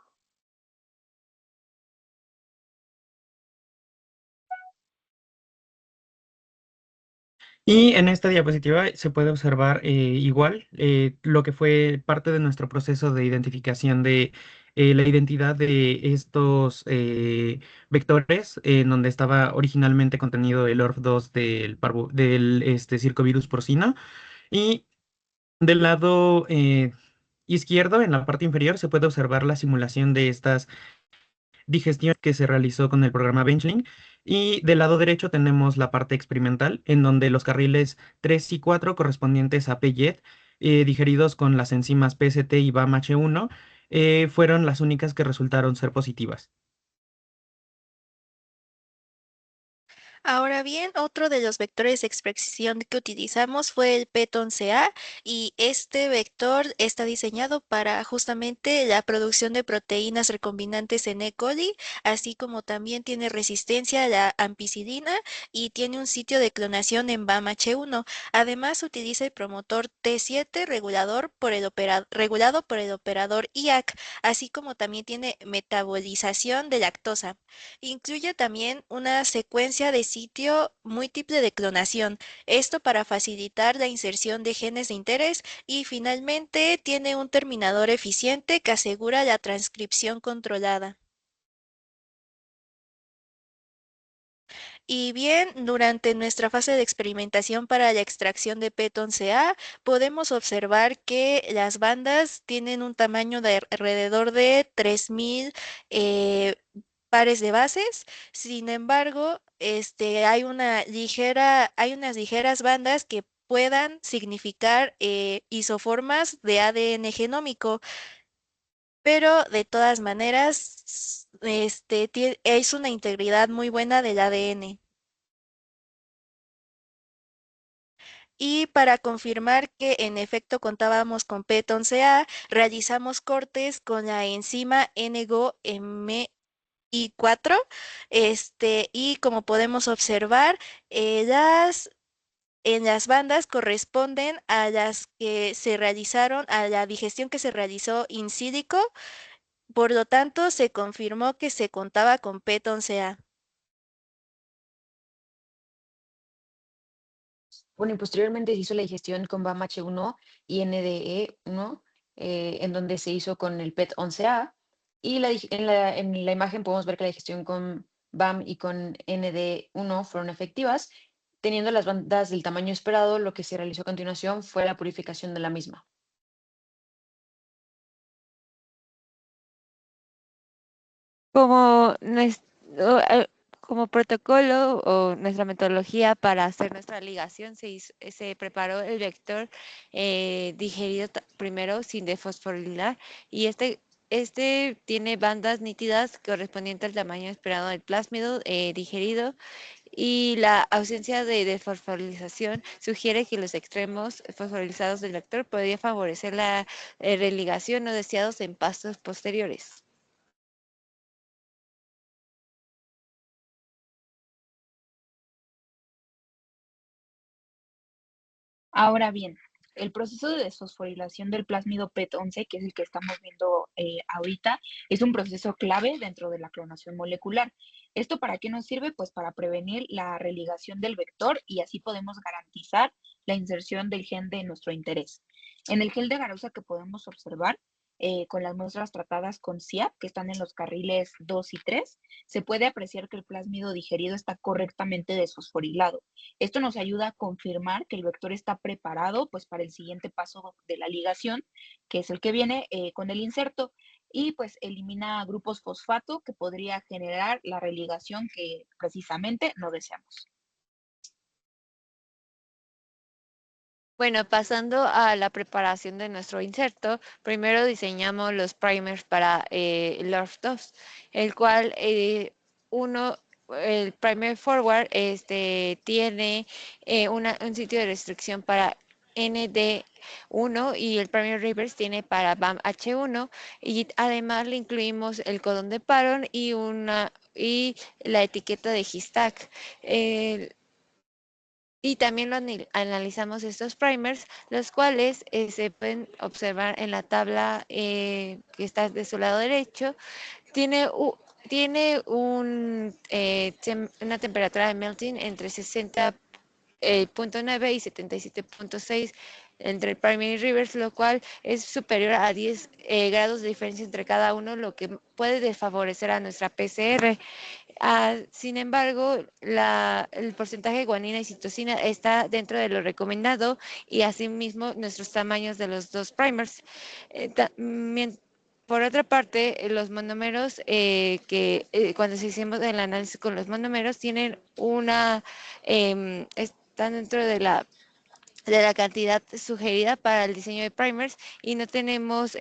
S7: Y en esta diapositiva se puede observar igual lo que fue parte de nuestro proceso de identificación de la identidad de estos vectores, en donde estaba originalmente contenido el ORF2 del circovirus porcino. Y del lado izquierdo, en la parte inferior, se puede observar la simulación de estas digestión que se realizó con el programa Benchling. Y del lado derecho tenemos la parte experimental, en donde los carriles 3 y 4 correspondientes a PJET, digeridos con las enzimas PST y BAMH1, fueron las únicas que resultaron ser positivas.
S8: Ahora bien, otro de los vectores de expresión que utilizamos fue el PET11A, y este vector está diseñado para justamente la producción de proteínas recombinantes en E. coli, así como también tiene resistencia a la ampicilina y tiene un sitio de clonación en BAMH1. Además, utiliza el promotor T7 regulado por el operador IAC, así como también tiene metabolización de lactosa. Incluye también una secuencia de sitio múltiple de clonación, esto para facilitar la inserción de genes de interés, y finalmente tiene un terminador eficiente que asegura la transcripción controlada. Y bien, durante nuestra fase de experimentación para la extracción de PET11A, podemos observar que las bandas tienen un tamaño de alrededor de 3000 pares de bases. Sin embargo, hay unas ligeras bandas que puedan significar isoformas de ADN genómico, pero de todas maneras, es una integridad muy buena del ADN. Y para confirmar que en efecto contábamos con PET11A, realizamos cortes con la enzima NGO-MI4, y como podemos observar, en las bandas corresponden a las que se realizaron, a la digestión que se realizó in silico. Por lo tanto, se confirmó que se contaba con PET11A.
S5: Bueno, y posteriormente se hizo la digestión con BAMH1 y NDE1, en donde se hizo con el PET11A. Y en la imagen podemos ver que la digestión con BAM y con ND1 fueron efectivas, teniendo las bandas del tamaño esperado. Lo que se realizó a continuación fue la purificación de la misma.
S2: Como, como protocolo o nuestra metodología para hacer nuestra ligación, se preparó el vector digerido primero sin defosforilar, y este tiene bandas nítidas correspondientes al tamaño esperado del plásmido digerido, y la ausencia de desfosforilación sugiere que los extremos fosforilados del vector podría favorecer la religación no deseados en pasos posteriores.
S4: Ahora bien, el proceso de desfosforilación del plásmido PET11, que es el que estamos viendo ahorita, es un proceso clave dentro de la clonación molecular. ¿Esto para qué nos sirve? Pues para prevenir la religación del vector y así podemos garantizar la inserción del gen de nuestro interés. En el gel de Garusa que podemos observar, con las muestras tratadas con CIAP, que están en los carriles 2 y 3, se puede apreciar que el plásmido digerido está correctamente desfosforilado. Esto nos ayuda a confirmar que el vector está preparado pues, para el siguiente paso de la ligación, que es el que viene con el inserto, y pues elimina grupos fosfato que podría generar la religación que precisamente no deseamos.
S2: Bueno, pasando a la preparación de nuestro inserto, primero diseñamos los primers para el LORF2, el cual el primer forward tiene un sitio de restricción para ND1 y el primer reverse tiene para BAM-H1, y además le incluimos el codón de Paron y la etiqueta de Histag. Y también analizamos estos primers, los cuales se pueden observar en la tabla que está de su lado derecho. Tiene, tiene una temperatura de melting entre 60.9 y 77.6 entre el primer y reverse, lo cual es superior a 10 grados de diferencia entre cada uno, lo que puede desfavorecer a nuestra PCR. Sin embargo, el porcentaje de guanina y citosina está dentro de lo recomendado, y asimismo nuestros tamaños de los dos primers. Por otra parte, los monómeros, cuando se hicimos el análisis con los monómeros, están dentro de la cantidad sugerida para el diseño de primers, y no tenemos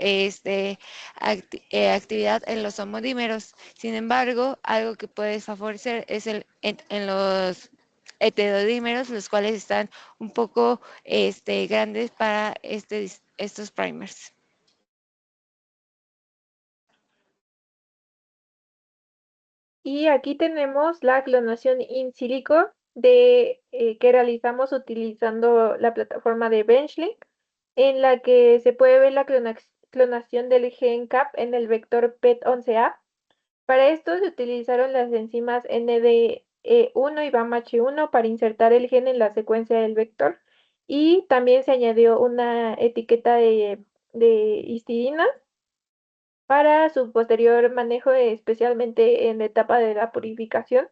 S2: actividad en los homodímeros. Sin embargo, algo que puede favorecer es en los heterodímeros, los cuales están un poco grandes para estos primers.
S6: Y aquí tenemos la clonación in silico que realizamos utilizando la plataforma de Benchling, en la que se puede ver la clonación del gen CAP en el vector PET11A. Para esto se utilizaron las enzimas NDE1 y BAMH1 para insertar el gen en la secuencia del vector, y también se añadió una etiqueta de histidina para su posterior manejo, especialmente en la etapa de la purificación.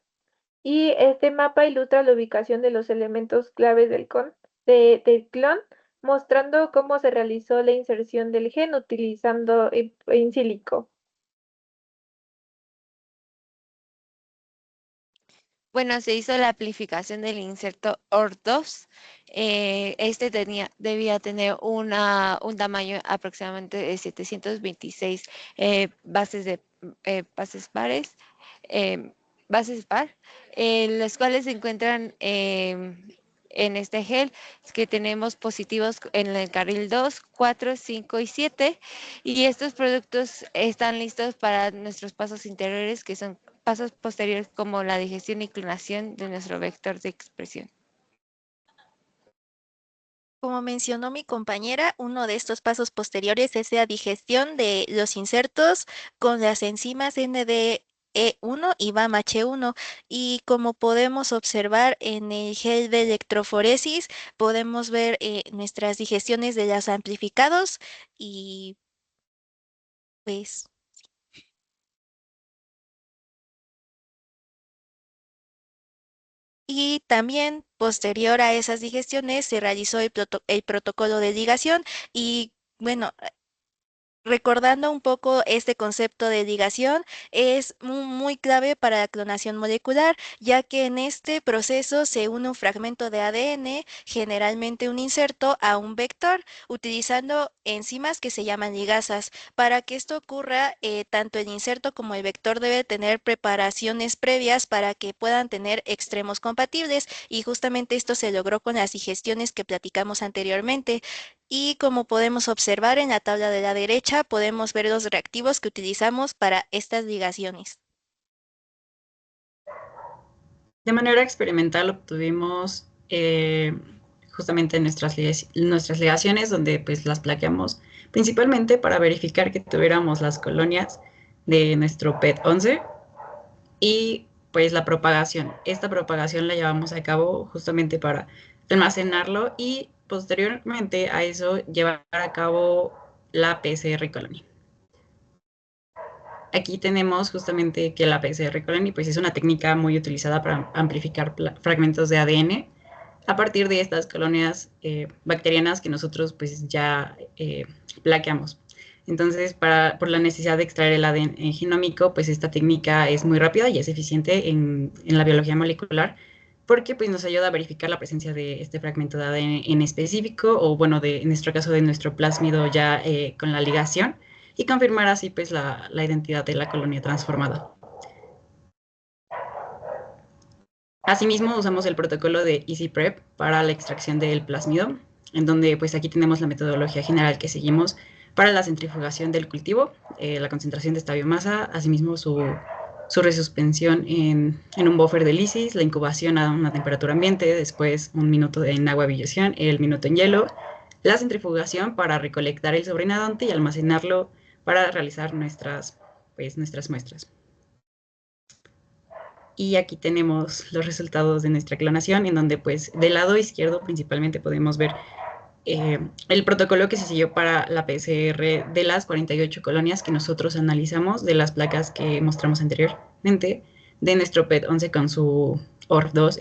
S6: Y este mapa ilustra la ubicación de los elementos claves del clon, mostrando cómo se realizó la inserción del gen utilizando in silico.
S2: Bueno, se hizo la amplificación del inserto OR2. Debía tener un tamaño aproximadamente de 726 bases pares, bases par, los cuales se encuentran en este gel, que tenemos positivos en el carril 2, 4, 5 y 7, y estos productos están listos para nuestros pasos interiores, que son pasos posteriores como la digestión y clonación de nuestro vector de expresión.
S8: Como mencionó mi compañera, uno de estos pasos posteriores es la digestión de los insertos con las enzimas NDE1 y BAMH1. Y como podemos observar en el gel de electroforesis, podemos ver nuestras digestiones de los amplificados y pues... Y también, posterior a esas digestiones, se realizó el protocolo de ligación y, bueno, recordando un poco este concepto de ligación, es muy clave para la clonación molecular, ya que en este proceso se une un fragmento de ADN, generalmente un inserto, a un vector, utilizando enzimas que se llaman ligasas. Para que esto ocurra, tanto el inserto como el vector debe tener preparaciones previas para que puedan tener extremos compatibles, y justamente esto se logró con las digestiones que platicamos anteriormente. Y como podemos observar en la tabla de la derecha, podemos ver los reactivos que utilizamos para estas ligaciones.
S9: De manera experimental obtuvimos justamente nuestras ligaciones, donde pues las plaqueamos principalmente para verificar que tuviéramos las colonias de nuestro PET-11 y pues la propagación. Esta propagación la llevamos a cabo justamente para almacenarlo y posteriormente a eso llevar a cabo la PCR Colony. Aquí tenemos justamente que la PCR Colony pues es una técnica muy utilizada para amplificar fragmentos de ADN a partir de estas colonias bacterianas que nosotros pues ya plaqueamos. Entonces, por la necesidad de extraer el ADN genómico, pues esta técnica es muy rápida y es eficiente en la biología molecular, porque pues nos ayuda a verificar la presencia de este fragmento de ADN en específico, o bueno, en nuestro caso de nuestro plásmido ya con la ligación, y confirmar así pues la identidad de la colonia transformada. Asimismo, usamos el protocolo de EasyPrep para la extracción del plásmido, en donde pues aquí tenemos la metodología general que seguimos para la centrifugación del cultivo, la concentración de esta biomasa, asimismo su resuspensión en un buffer de lisis, la incubación a una temperatura ambiente, después un minuto en agua de ebullición, el minuto en hielo, la centrifugación para recolectar el sobrenadante y almacenarlo para realizar nuestras muestras. Y aquí tenemos los resultados de nuestra clonación, en donde pues del lado izquierdo principalmente podemos ver el protocolo que se siguió para la PCR de las 48 colonias que nosotros analizamos, de las placas que mostramos anteriormente, de nuestro PET-11 con su OR2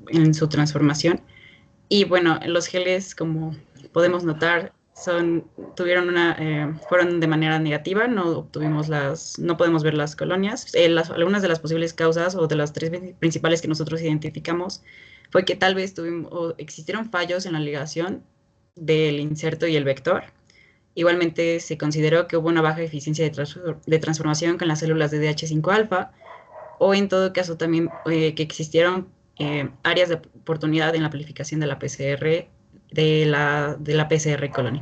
S9: en su transformación. Y bueno, los geles, como podemos notar, fueron de manera negativa, no podemos ver las colonias. Algunas de las posibles causas, o de las tres principales que nosotros identificamos, fue que tal vez existieron fallos en la ligación del inserto y el vector. Igualmente se consideró que hubo una baja eficiencia de transformación con las células de DH5-alfa, o en todo caso también que existieron áreas de oportunidad en la amplificación de la PCR, de la PCR Colony.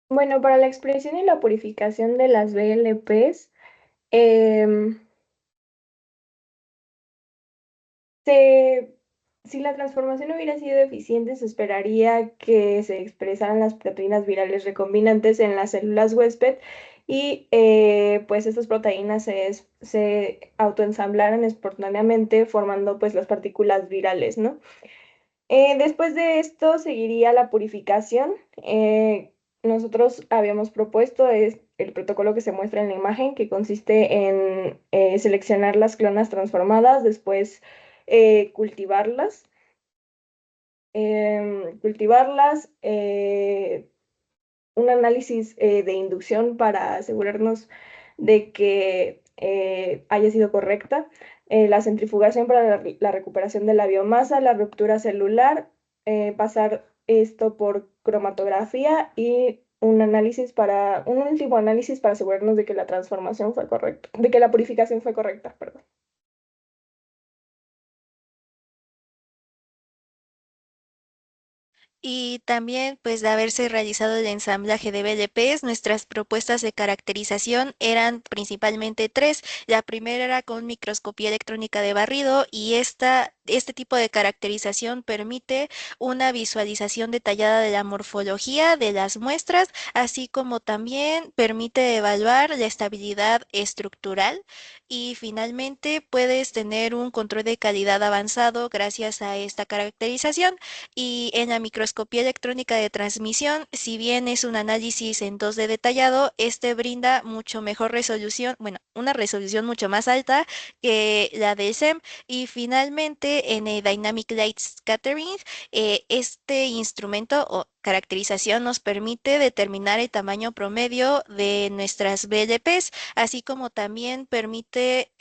S3: Bueno, para la expresión y la purificación de las VLPs, si la transformación hubiera sido eficiente, se esperaría que se expresaran las proteínas virales recombinantes en las células huésped y pues estas proteínas se autoensamblaran espontáneamente formando pues las partículas virales, ¿no? Después de esto seguiría la purificación. Nosotros habíamos propuesto el protocolo que se muestra en la imagen, que consiste en seleccionar las clonas transformadas, después cultivarlas, un análisis de inducción para asegurarnos de que haya sido correcta, la centrifugación para la recuperación de la biomasa, la ruptura celular, pasar esto por cromatografía y un último análisis para asegurarnos de que la transformación fue correcta, de que la purificación fue correcta, perdón.
S8: Y también, pues, de haberse realizado el ensamblaje de VLPs, nuestras propuestas de caracterización eran principalmente tres. La primera era con microscopía electrónica de barrido, y este tipo de caracterización permite una visualización detallada de la morfología de las muestras, así como también permite evaluar la estabilidad estructural. Y finalmente puedes tener un control de calidad avanzado gracias a esta caracterización. Y en la microscopía electrónica de transmisión, si bien es un análisis en 2D detallado, este brinda mucho mejor resolución, bueno, una resolución mucho más alta que la del SEM. Y finalmente de N-Dynamic Light Scattering. Este instrumento o caracterización nos permite determinar el tamaño promedio de nuestras VLPs, así como también permite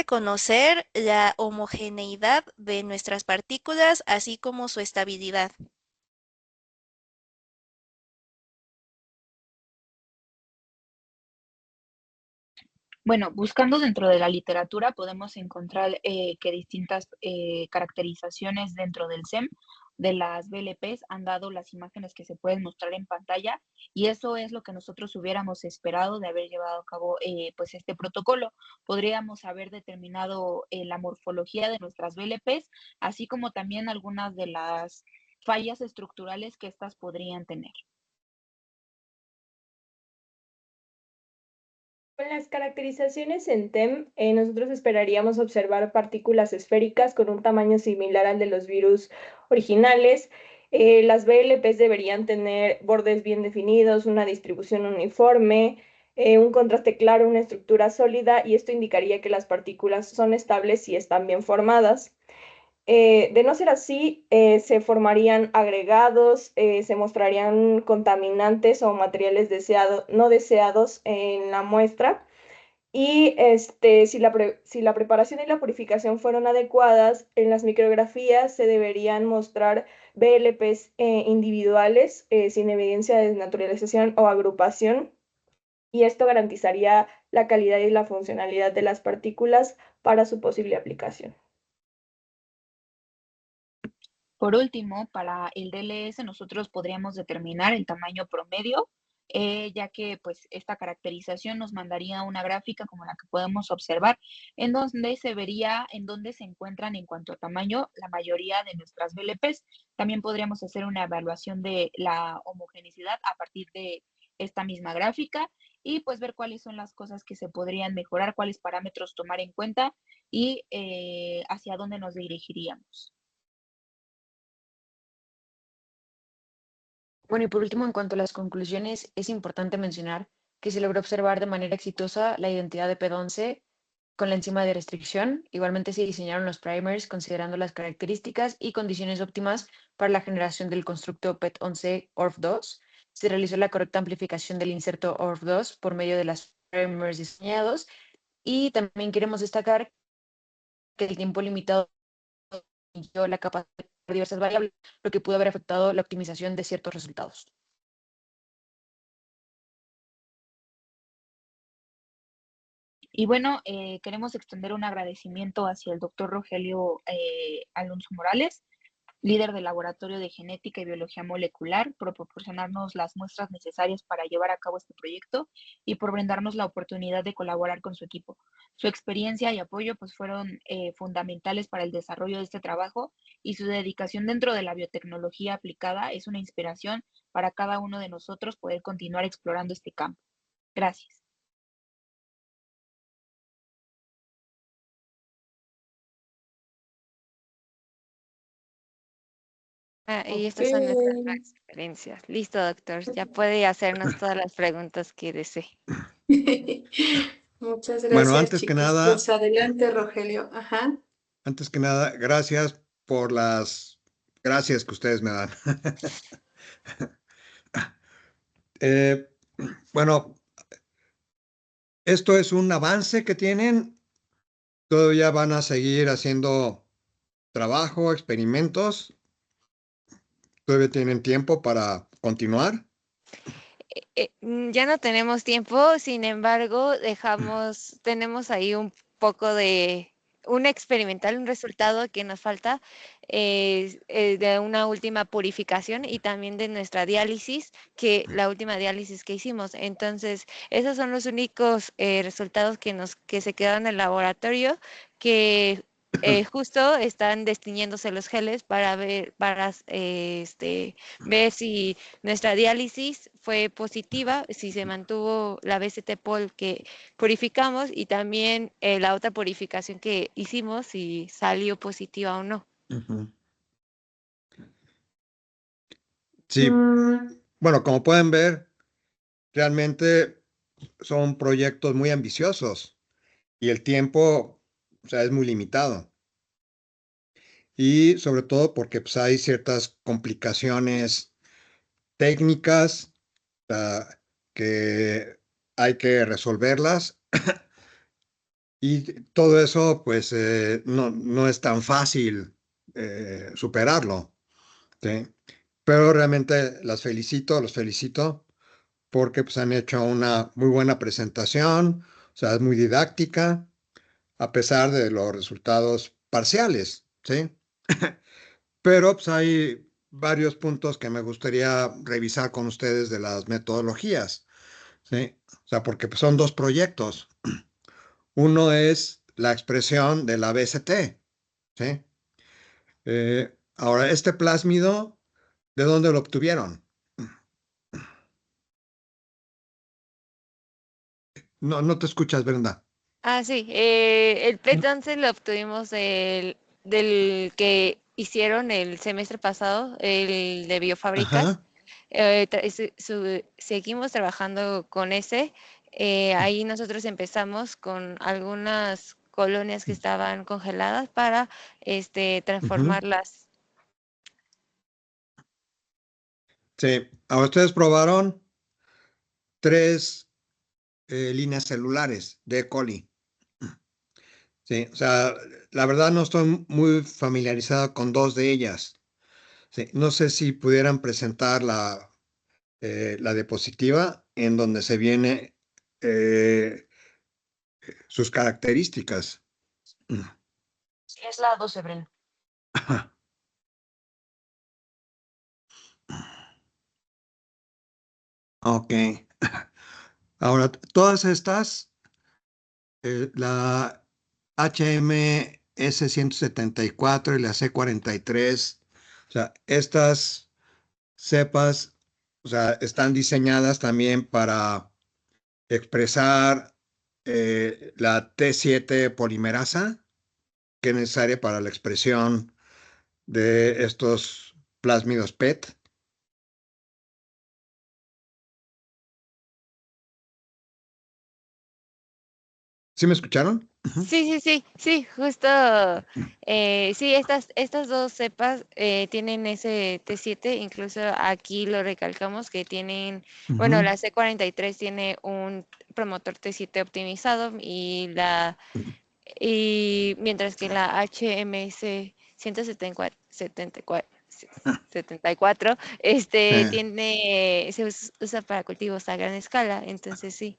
S8: conocer la homogeneidad de nuestras partículas, así como su estabilidad.
S4: Bueno, buscando dentro de la literatura podemos encontrar que distintas caracterizaciones dentro del SEM de las VLPs han dado las imágenes que se pueden mostrar en pantalla, y eso es lo que nosotros hubiéramos esperado de haber llevado a cabo pues este protocolo. Podríamos haber determinado la morfología de nuestras VLPs, así como también algunas de las fallas estructurales que éstas podrían tener.
S3: Con las caracterizaciones en TEM, nosotros esperaríamos observar partículas esféricas con un tamaño similar al de los virus originales. Las VLPs deberían tener bordes bien definidos, una distribución uniforme, un contraste claro, una estructura sólida, y esto indicaría que las partículas son estables y están bien formadas. De no ser así, se formarían agregados, se mostrarían contaminantes o materiales no deseados en la muestra. Y si la preparación y la purificación fueron adecuadas, en las micrografías se deberían mostrar VLPs individuales sin evidencia de desnaturalización o agrupación, y esto garantizaría la calidad y la funcionalidad de las partículas para su posible aplicación.
S4: Por último, para el DLS nosotros podríamos determinar el tamaño promedio, ya que pues esta caracterización nos mandaría una gráfica como la que podemos observar, en donde se vería en dónde se encuentran en cuanto a tamaño la mayoría de nuestras VLPs. También podríamos hacer una evaluación de la homogeneidad a partir de esta misma gráfica y pues ver cuáles son las cosas que se podrían mejorar, cuáles parámetros tomar en cuenta y hacia dónde nos dirigiríamos.
S5: Bueno, y por último, en cuanto a las conclusiones, es importante mencionar que se logró observar de manera exitosa la identidad de PET11 con la enzima de restricción. Igualmente se diseñaron los primers considerando las características y condiciones óptimas para la generación del constructo PET11 ORF2. Se realizó la correcta amplificación del inserto ORF2 por medio de las primers diseñados, y también queremos destacar que el tiempo limitado dio la capacidad de diversas variables, lo que pudo haber afectado la optimización de ciertos resultados.
S4: Y bueno, queremos extender un agradecimiento hacia el doctor Rogelio Alonso Morales, líder del Laboratorio de Genética y Biología Molecular, por proporcionarnos las muestras necesarias para llevar a cabo este proyecto y por brindarnos la oportunidad de colaborar con su equipo. Su experiencia y apoyo pues fueron fundamentales para el desarrollo de este trabajo, y su dedicación dentro de la biotecnología aplicada es una inspiración para cada uno de nosotros poder continuar explorando este campo. Gracias.
S2: Y estas son nuestras
S1: Ok.
S2: experiencias. Listo, doctor. Ya puede hacernos todas las preguntas que desee.
S1: Muchas
S10: Bueno,
S1: gracias,
S10: antes que
S1: chicos.
S10: nada,
S1: Pues adelante, Rogelio. Ajá.
S10: gracias por las gracias que ustedes me dan. Eh, bueno, esto es un avance que tienen. Todavía van a seguir haciendo trabajo, experimentos. Todavía tienen tiempo para continuar.
S2: Ya no tenemos tiempo, sin embargo, tenemos ahí un poco de un experimental, un resultado que nos falta de una última purificación y también de nuestra diálisis, la última diálisis que hicimos. Entonces, esos son los únicos resultados que se quedaron en el laboratorio, que justo están destiñéndose los geles para ver si nuestra diálisis fue positiva, si se mantuvo la BCT-POL que purificamos, y también la otra purificación que hicimos, si salió positiva o no.
S10: Sí, bueno, como pueden ver, realmente son proyectos muy ambiciosos y el tiempo, o sea, es muy limitado. y sobre todo porque pues, hay ciertas complicaciones técnicas que hay que resolverlas y todo eso pues no es tan fácil superarlo, ¿sí? Pero realmente los felicito porque pues, han hecho una muy buena presentación, o sea, es muy didáctica, a pesar de los resultados parciales, ¿sí? Pero pues, hay varios puntos que me gustaría revisar con ustedes de las metodologías, ¿sí? O sea, porque pues, son dos proyectos. Uno es la expresión de la BCT, ¿sí? Ahora, este plásmido, ¿de dónde lo obtuvieron? No te escuchas, Brenda.
S2: Ah, sí, el PLET 11 lo obtuvimos del que hicieron el semestre pasado, el de biofábricas.
S10: Ajá.
S2: Seguimos trabajando con ese. Ahí nosotros empezamos con algunas colonias que estaban congeladas para
S10: Ujú.
S2: transformarlas.
S10: Sí, ahora ustedes probaron 3 líneas celulares de E. coli. Sí, o sea, la verdad no estoy muy familiarizado con 2 de ellas. Sí, no sé si pudieran presentar la diapositiva en donde se viene eh, sus características.
S5: Sí, es la 12, Bren.
S10: Ok. Ahora, todas estas, la HMS 174 y la C43, o sea, estas cepas, o sea, están diseñadas también para expresar la T7 polimerasa, que es necesaria para la expresión de estos plásmidos PET. ¿Sí me escucharon?
S2: Sí, justo, sí, estas dos cepas tienen ese T7, incluso aquí lo recalcamos que tienen, bueno, la C43 tiene un promotor T7 optimizado y mientras que la HMS 174 se usa para cultivos a gran escala, entonces sí.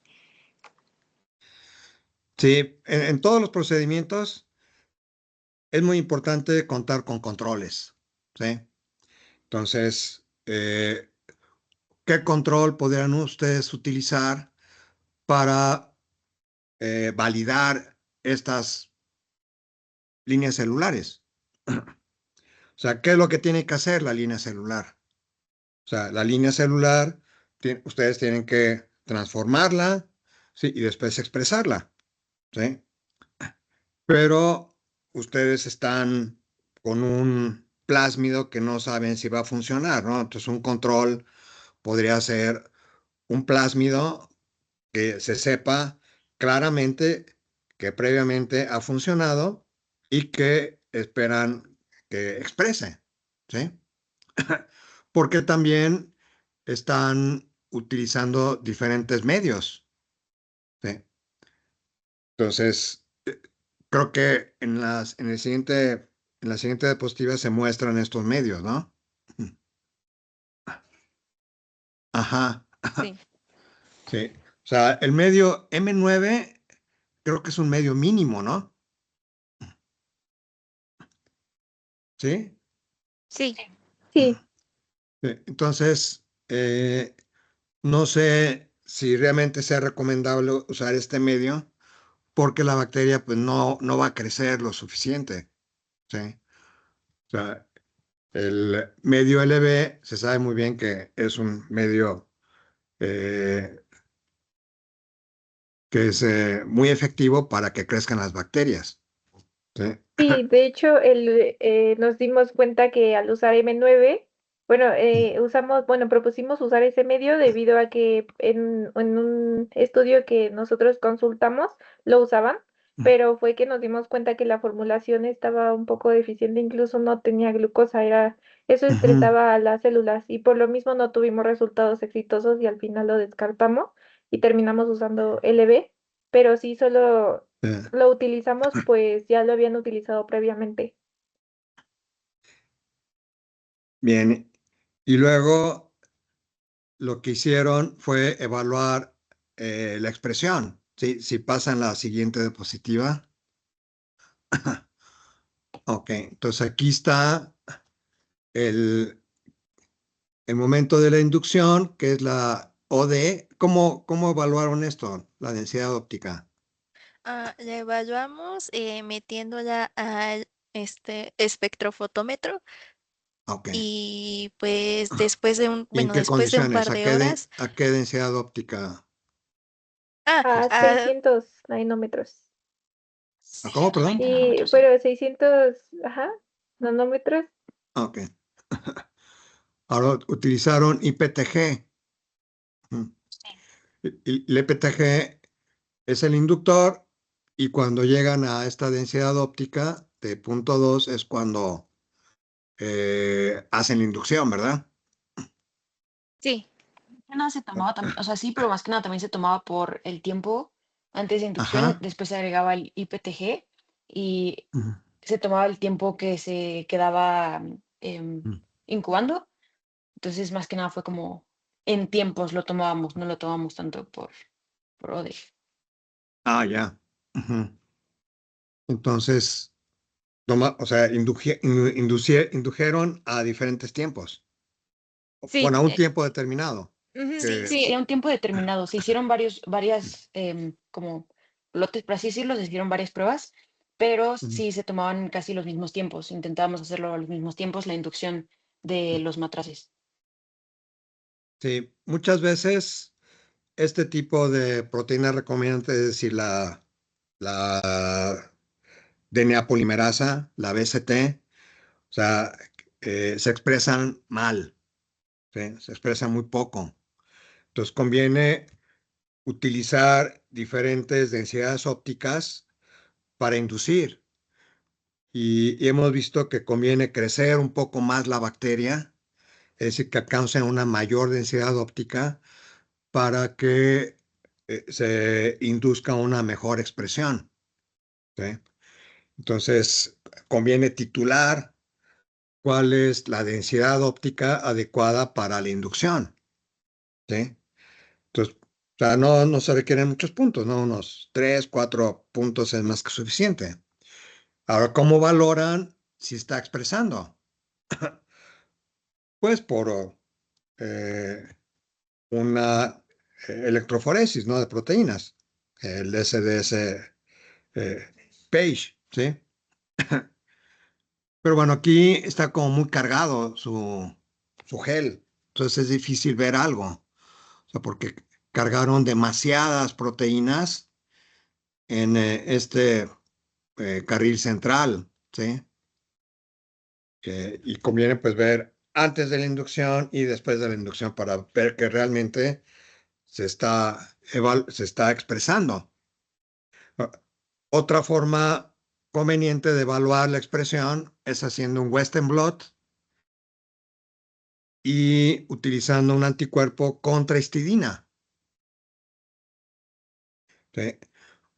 S10: Sí, en todos los procedimientos es muy importante contar con controles, ¿sí? Entonces, ¿qué control podrían ustedes utilizar para validar estas líneas celulares? O sea, ¿qué es lo que tiene que hacer la línea celular? O sea, la línea celular, ustedes tienen que transformarla, ¿sí? Y después expresarla, ¿sí? Pero ustedes están con un plásmido que no saben si va a funcionar, ¿no? Entonces, un control podría ser un plásmido que se sepa claramente que previamente ha funcionado y que esperan que exprese, ¿sí? Porque también están utilizando diferentes medios, ¿sí? Entonces, creo que en la siguiente diapositiva se muestran estos medios, ¿no? Ajá,
S2: Sí.
S10: sí. O sea, el medio M9 creo que es un medio mínimo, ¿no? ¿Sí?
S2: Sí,
S6: Sí,
S10: Entonces, no sé si realmente sea recomendable usar este medio porque la bacteria pues no va a crecer lo suficiente, ¿sí? O sea, el medio LB se sabe muy bien que es un medio eh, que es muy efectivo para que crezcan las bacterias, ¿sí?
S6: sí, de hecho, nos dimos cuenta que al usar M9, bueno, propusimos usar ese medio debido a que en un estudio que nosotros consultamos lo usaban pero fue que nos dimos cuenta que la formulación estaba un poco deficiente, incluso no tenía glucosa, eso
S10: Ujú.
S6: estresaba a las células y por lo mismo no tuvimos resultados exitosos y al final lo descartamos y terminamos usando LB, pero sí solo lo utilizamos, pues ya lo habían utilizado previamente.
S10: Bien, y luego lo que hicieron fue evaluar la expresión. ¿Sí? Si pasan la siguiente diapositiva. Ok, entonces aquí está el momento de la inducción, que es la OD. ¿Cómo evaluaron esto? La densidad óptica.
S8: La evaluamos metiéndola al espectrofotómetro
S10: Ok.
S8: y pues después de
S10: ¿Y en qué
S8: después de un
S10: condiciones?
S8: par de horas.
S10: ¿A qué densidad óptica?
S6: A
S8: Ah,
S6: 600 nanómetros.
S10: ¿A cómo, perdón?
S6: Y, pero 600, ajá, nanómetros.
S10: Ok. Ahora utilizaron IPTG. Mm. El IPTG es el inductor y cuando llegan a esta densidad óptica de 0.2 es cuando hacen la inducción, ¿verdad?
S2: Sí.
S5: Que nada se tomaba también, o sea, sí, pero más que nada también se tomaba por el tiempo antes de inducción,
S10: Ajá.
S5: después se agregaba el IPTG y
S10: Ujú.
S5: se tomaba el tiempo que se quedaba
S10: Mm.
S5: incubando. Entonces, más que nada fue como en tiempos lo tomábamos, no lo tomamos tanto por OD.
S10: Ah, ya. Ujú. Entonces, o sea, indujeron a diferentes tiempos.
S2: Sí,
S10: Bueno, a un tiempo determinado.
S2: ujú,
S5: Sí, era un tiempo determinado. Se hicieron varias, como lotes, por así decirlo, se hicieron varias pruebas, pero
S10: Ujú.
S5: sí se tomaban casi los mismos tiempos. Intentábamos hacerlo a los mismos tiempos, la inducción de los matraces.
S10: Sí, muchas veces este tipo de proteína recombinante, es decir, la DNA polimerasa, la BCT, o sea, se expresan mal, ¿sí? Se expresan muy poco. Entonces conviene utilizar diferentes densidades ópticas para inducir. Y hemos visto que conviene crecer un poco más la bacteria, es decir, que alcancen una mayor densidad óptica para que se induzca una mejor expresión, ¿sí? Entonces, conviene titular cuál es la densidad óptica adecuada para la inducción, ¿sí? Entonces, o sea, no se requieren muchos puntos, ¿no? Unos 3, 4 puntos es más que suficiente. Ahora, ¿cómo valoran si está expresando? Pues por una electroforesis, ¿no? De proteínas, el SDS Page, ¿sí? Pero bueno, aquí está como muy cargado su gel, entonces es difícil ver algo, o sea, porque cargaron demasiadas proteínas en este carril central, ¿sí? Y conviene pues ver antes de la inducción y después de la inducción para ver que realmente se está expresando. Otra forma conveniente de evaluar la expresión es haciendo un Western blot y utilizando un anticuerpo contra histidina, ¿sí?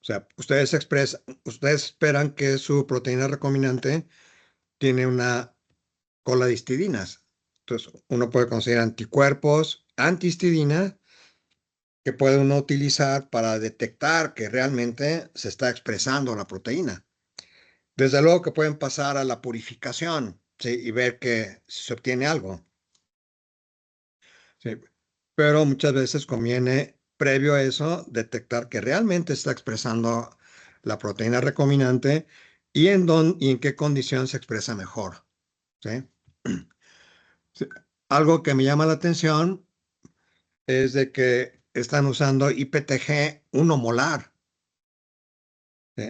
S10: O sea, ustedes esperan que su proteína recombinante tiene una cola de histidinas. Entonces, uno puede conseguir anticuerpos antihistidina que puede uno utilizar para detectar que realmente se está expresando la proteína. Desde luego que pueden pasar a la purificación, ¿sí? Y ver que se obtiene algo, ¿sí? Pero muchas veces conviene, previo a eso, detectar que realmente está expresando la proteína recombinante y en qué condición se expresa mejor, ¿sí? Sí. Algo que me llama la atención es de que están usando IPTG 1 molar, ¿sí?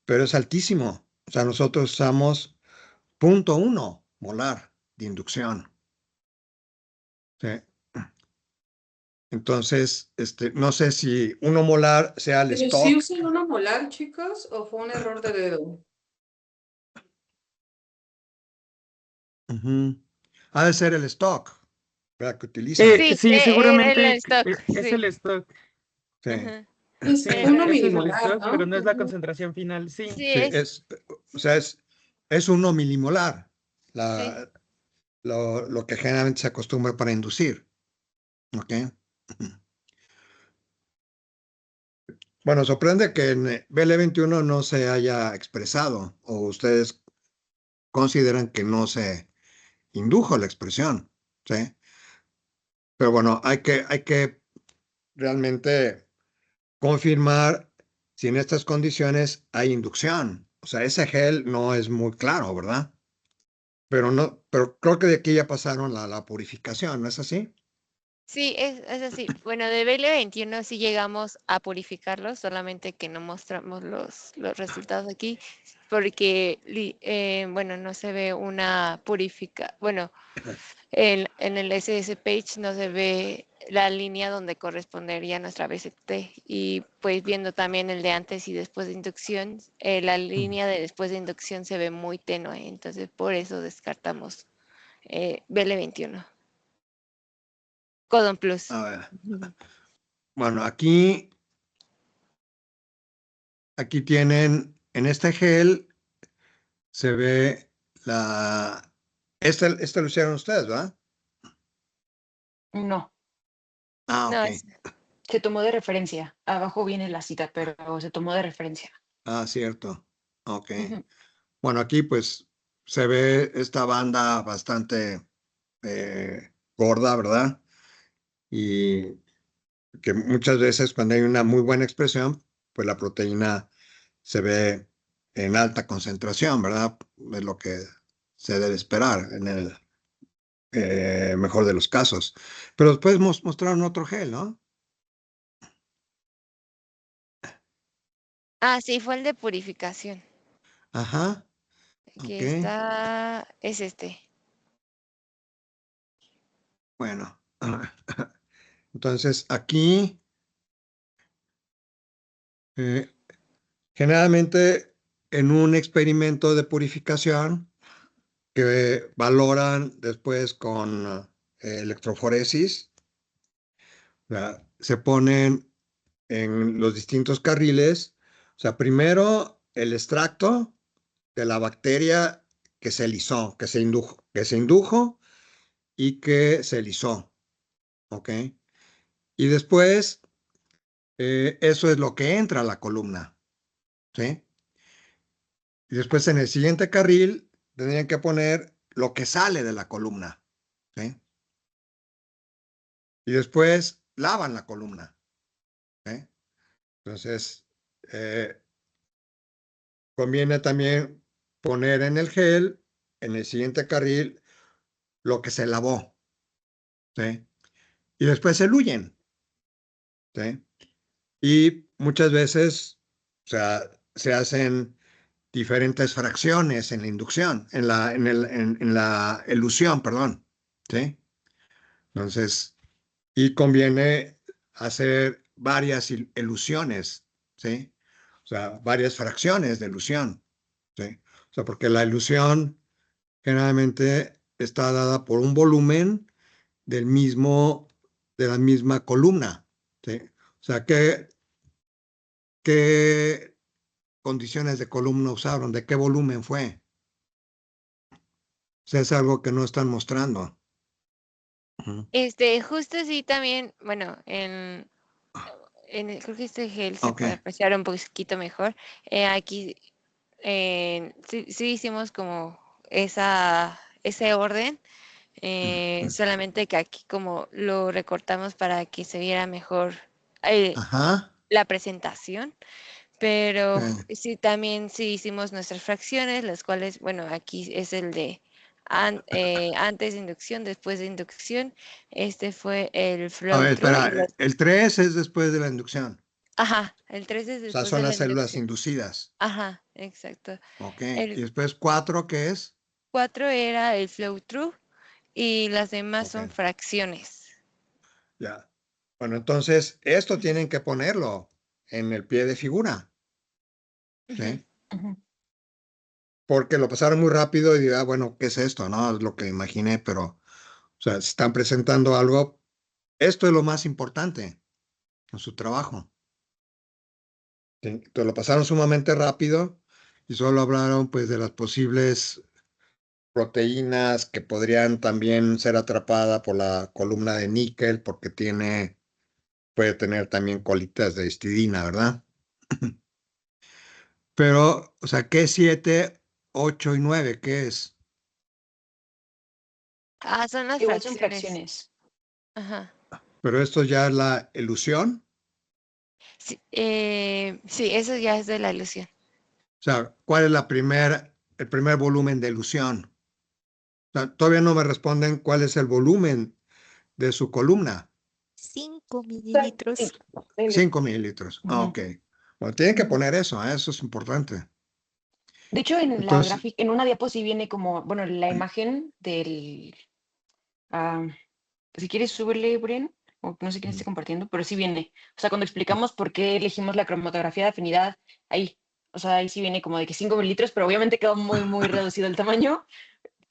S10: Pero es altísimo. O sea, nosotros usamos 0.1 molar de inducción, ¿sí? Entonces, no sé si 1 molar sea el
S1: ¿Pero sí
S10: stock.
S1: usan 1 molar, chicos, o fue un error de dedo?
S10: Ujú. Ha de ser el stock, ¿verdad? Que utilizan.
S2: Sí,
S7: Sí,
S2: era el
S7: seguramente
S2: stock,
S7: es
S2: sí.
S7: el stock.
S10: Sí,
S2: Ajá.
S1: Es
S7: Sí,
S2: Era
S1: uno
S2: el
S7: ese es el
S1: milimolar,
S7: stock, pero
S1: ¿no?
S7: no es la
S1: Ujú.
S7: concentración final. Sí,
S2: Sí,
S10: sí, o sea, es 1 milimolar
S2: sí.
S10: lo que generalmente se acostumbra para inducir. ¿Ok? Ujú. Bueno, sorprende que en BL21 no se haya expresado, o ustedes consideran que no se indujo la expresión, ¿sí? Pero bueno, hay que realmente confirmar si en estas condiciones hay inducción. O sea, ese gel no es muy claro, ¿verdad? Pero creo que de aquí ya pasaron la purificación, ¿no es así?
S2: Sí, es así. Bueno, de BL21 sí llegamos a purificarlos, solamente que no mostramos los resultados aquí, porque, bueno, no se ve una bueno, en el SS Page no se ve la línea donde correspondería a nuestra BCT, y pues viendo también el de antes y después de inducción, la línea de después de inducción se ve muy tenue, entonces por eso descartamos BL21. Codon Plus.
S10: A ver. Bueno, aquí tienen, en este gel se ve este lo hicieron ustedes, ¿verdad?
S5: No,
S10: Ah,
S2: No,
S10: ok.
S5: se tomó de referencia. Abajo viene la cita, pero se tomó de referencia.
S10: Ah, cierto. Ok.
S5: Ujú.
S10: Bueno, aquí pues se ve esta banda bastante gorda, ¿verdad? Y que muchas veces cuando hay una muy buena expresión, pues la proteína se ve en alta concentración, ¿verdad? Es lo que se debe esperar en el mejor de los casos. Pero después mostraron otro gel, ¿no?
S2: Ah, sí, fue el de purificación.
S10: Ajá,
S2: Aquí
S10: ok.
S2: está, es este.
S10: Bueno, entonces aquí eh, generalmente en un experimento de purificación que valoran después con electroforesis, ¿verdad? Se ponen en los distintos carriles, o sea, primero el extracto de la bacteria que se lisó, que se indujo y que se lisó, ¿ok? Y después, eso es lo que entra a la columna, ¿sí? Y después en el siguiente carril tendrían que poner lo que sale de la columna, ¿sí? Y después lavan la columna, ¿sí? Entonces, eh, conviene también poner en el gel, en el siguiente carril, lo que se lavó, ¿sí? Y después se luyen, ¿sí? Y muchas veces, o sea, se hacen diferentes fracciones en la inducción, en la elución, perdón, ¿sí? Entonces, y conviene hacer varias elusiones, ¿sí? O sea, varias fracciones de elusión, ¿sí? O sea, porque la elusión generalmente está dada por un volumen de la misma columna, ¿sí? O sea, ¿qué condiciones de columna usaron? ¿De qué volumen fue? O sea, es algo que no están mostrando. Ujú.
S2: Justo sí también, bueno, creo que este gel se
S10: Ok.
S2: puede apreciar un poquito mejor. Aquí sí hicimos como ese orden, solamente que aquí como lo recortamos para que se viera mejor
S10: Ajá.
S2: la presentación. Pero
S10: Ok.
S2: sí, también sí hicimos nuestras fracciones, las cuales, bueno, aquí es el de antes de inducción, después de inducción. Este fue el
S10: A
S2: flow
S10: ver,
S2: through y
S10: espera, el 3 es después de la inducción.
S2: ajá, el 3 es
S10: O sea,
S2: después de
S10: son
S2: la
S10: las células
S2: inducción.
S10: inducidas.
S2: Ajá, exacto.
S10: Ok. Y
S2: El
S10: después 4, ¿qué es?
S2: 4 era el flow through y las demás
S10: Ok.
S2: son fracciones.
S10: Ya. Bueno, entonces esto tienen que ponerlo en el pie de figura, ¿sí?
S5: Ujú.
S10: Porque lo pasaron muy rápido y dirá, bueno, ¿qué es esto? No, es lo que imaginé, pero, o sea, si están presentando algo, esto es lo más importante en su trabajo. ¿Sí? Entonces lo pasaron sumamente rápido y solo hablaron, pues, de las posibles proteínas que podrían también ser atrapadas por la columna de níquel, porque puede tener también colitas de histidina, ¿verdad? Pero, o sea, ¿qué es 7, 8 y 9? ¿Qué es?
S2: Son las
S5: Igual son
S2: fracciones.
S5: fracciones.
S2: Ajá.
S10: Pero esto ya es la ilusión.
S2: Sí, sí, eso ya es de la ilusión.
S10: O sea, ¿cuál es el primer volumen de ilusión? O sea, todavía no me responden cuál es el volumen de su columna.
S8: 5 mililitros.
S10: 5 mililitros. Ah,
S5: Ujú.
S10: ok. Bueno, tienen que
S5: Ujú.
S10: poner eso, ¿eh? Eso es importante.
S5: De hecho, en la
S10: Entonces,
S5: gráfica, en una diapo sí viene como, bueno, la imagen del, ah, si quieres súbele, Bren, o no sé quién esté compartiendo, pero sí viene. O sea, cuando explicamos por qué elegimos la cromatografía de afinidad, ahí, o sea, ahí sí viene como de que 5 mililitros, pero obviamente quedó muy, muy reducido el tamaño.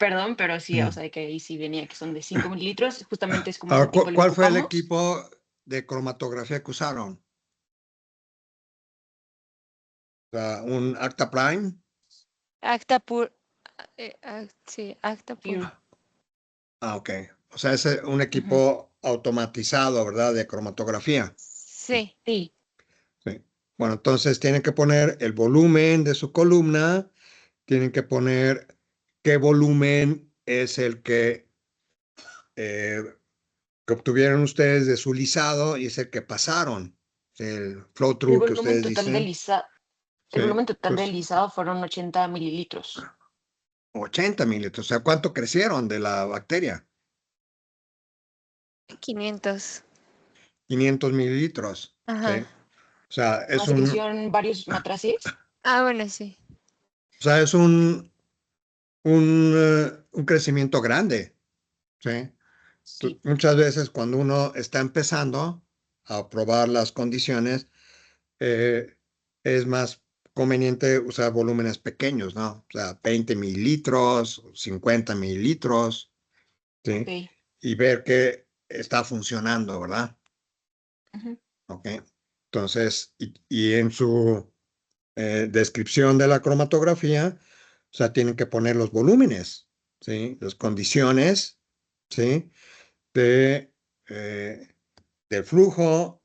S5: Perdón, pero sí, o sea, de que ahí sí venía que son de 5 mililitros, justamente es como ese
S10: ahora,
S5: tipo le
S10: ¿cuál fue el
S5: enfocamos.
S10: equipo de cromatografía que usaron? O sea, un Acta Prime.
S2: Acta pur, sí, acta pur.
S5: Pure.
S10: Ah, ok. O sea, es un
S5: Ujú.
S10: equipo automatizado, ¿verdad? De cromatografía.
S2: Sí.
S5: Sí,
S10: Sí. Bueno, entonces tienen que poner el volumen de su columna, tienen que poner qué volumen es el eh, que obtuvieron ustedes de su lisado y es el que pasaron. El flow
S5: el
S10: through que
S5: volumen
S10: ustedes
S5: total de
S10: dicen.
S5: lisa,
S10: Sí.
S5: el volumen total del
S10: Entonces,
S5: lisado fueron 80 mililitros.
S10: 80 mililitros. O sea, ¿cuánto crecieron de la bacteria?
S2: 500.
S10: 500 mililitros. Sí.
S2: Ajá.
S10: O sea,
S5: Ah, se crecieron varios matraces.
S2: Bueno, sí.
S10: es un crecimiento grande. ¿Sí?
S5: Sí,
S10: Muchas veces cuando uno está empezando a probar las condiciones, eh, es más conveniente usar volúmenes pequeños, ¿no? O sea, 20 mililitros, 50 mililitros, ¿sí?
S5: ok.
S10: Y ver que está funcionando, ¿verdad?
S5: Ujú.
S10: ¿Ok? Entonces, y en su descripción de la cromatografía, o sea, tienen que poner los volúmenes, ¿sí? Las condiciones, ¿sí? De, eh, del flujo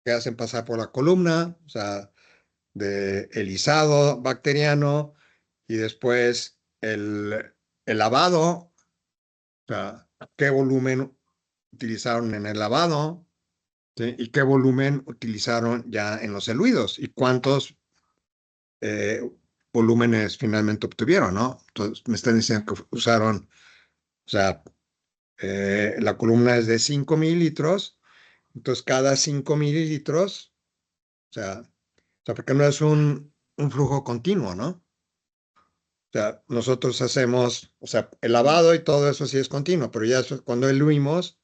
S10: que hacen pasar por la columna, o sea, de el lisado bacteriano y después el lavado, o sea, qué volumen utilizaron en el lavado, ¿sí? Y qué volumen utilizaron ya en los eluidos y cuántos eh, volúmenes finalmente obtuvieron, ¿no? Entonces me están diciendo que usaron, o sea, la columna es de 5 mililitros, entonces cada 5 mililitros, porque no es un flujo continuo, ¿no? O sea, nosotros hacemos, o sea, el lavado y todo eso sí es continuo, pero ya cuando eluimos,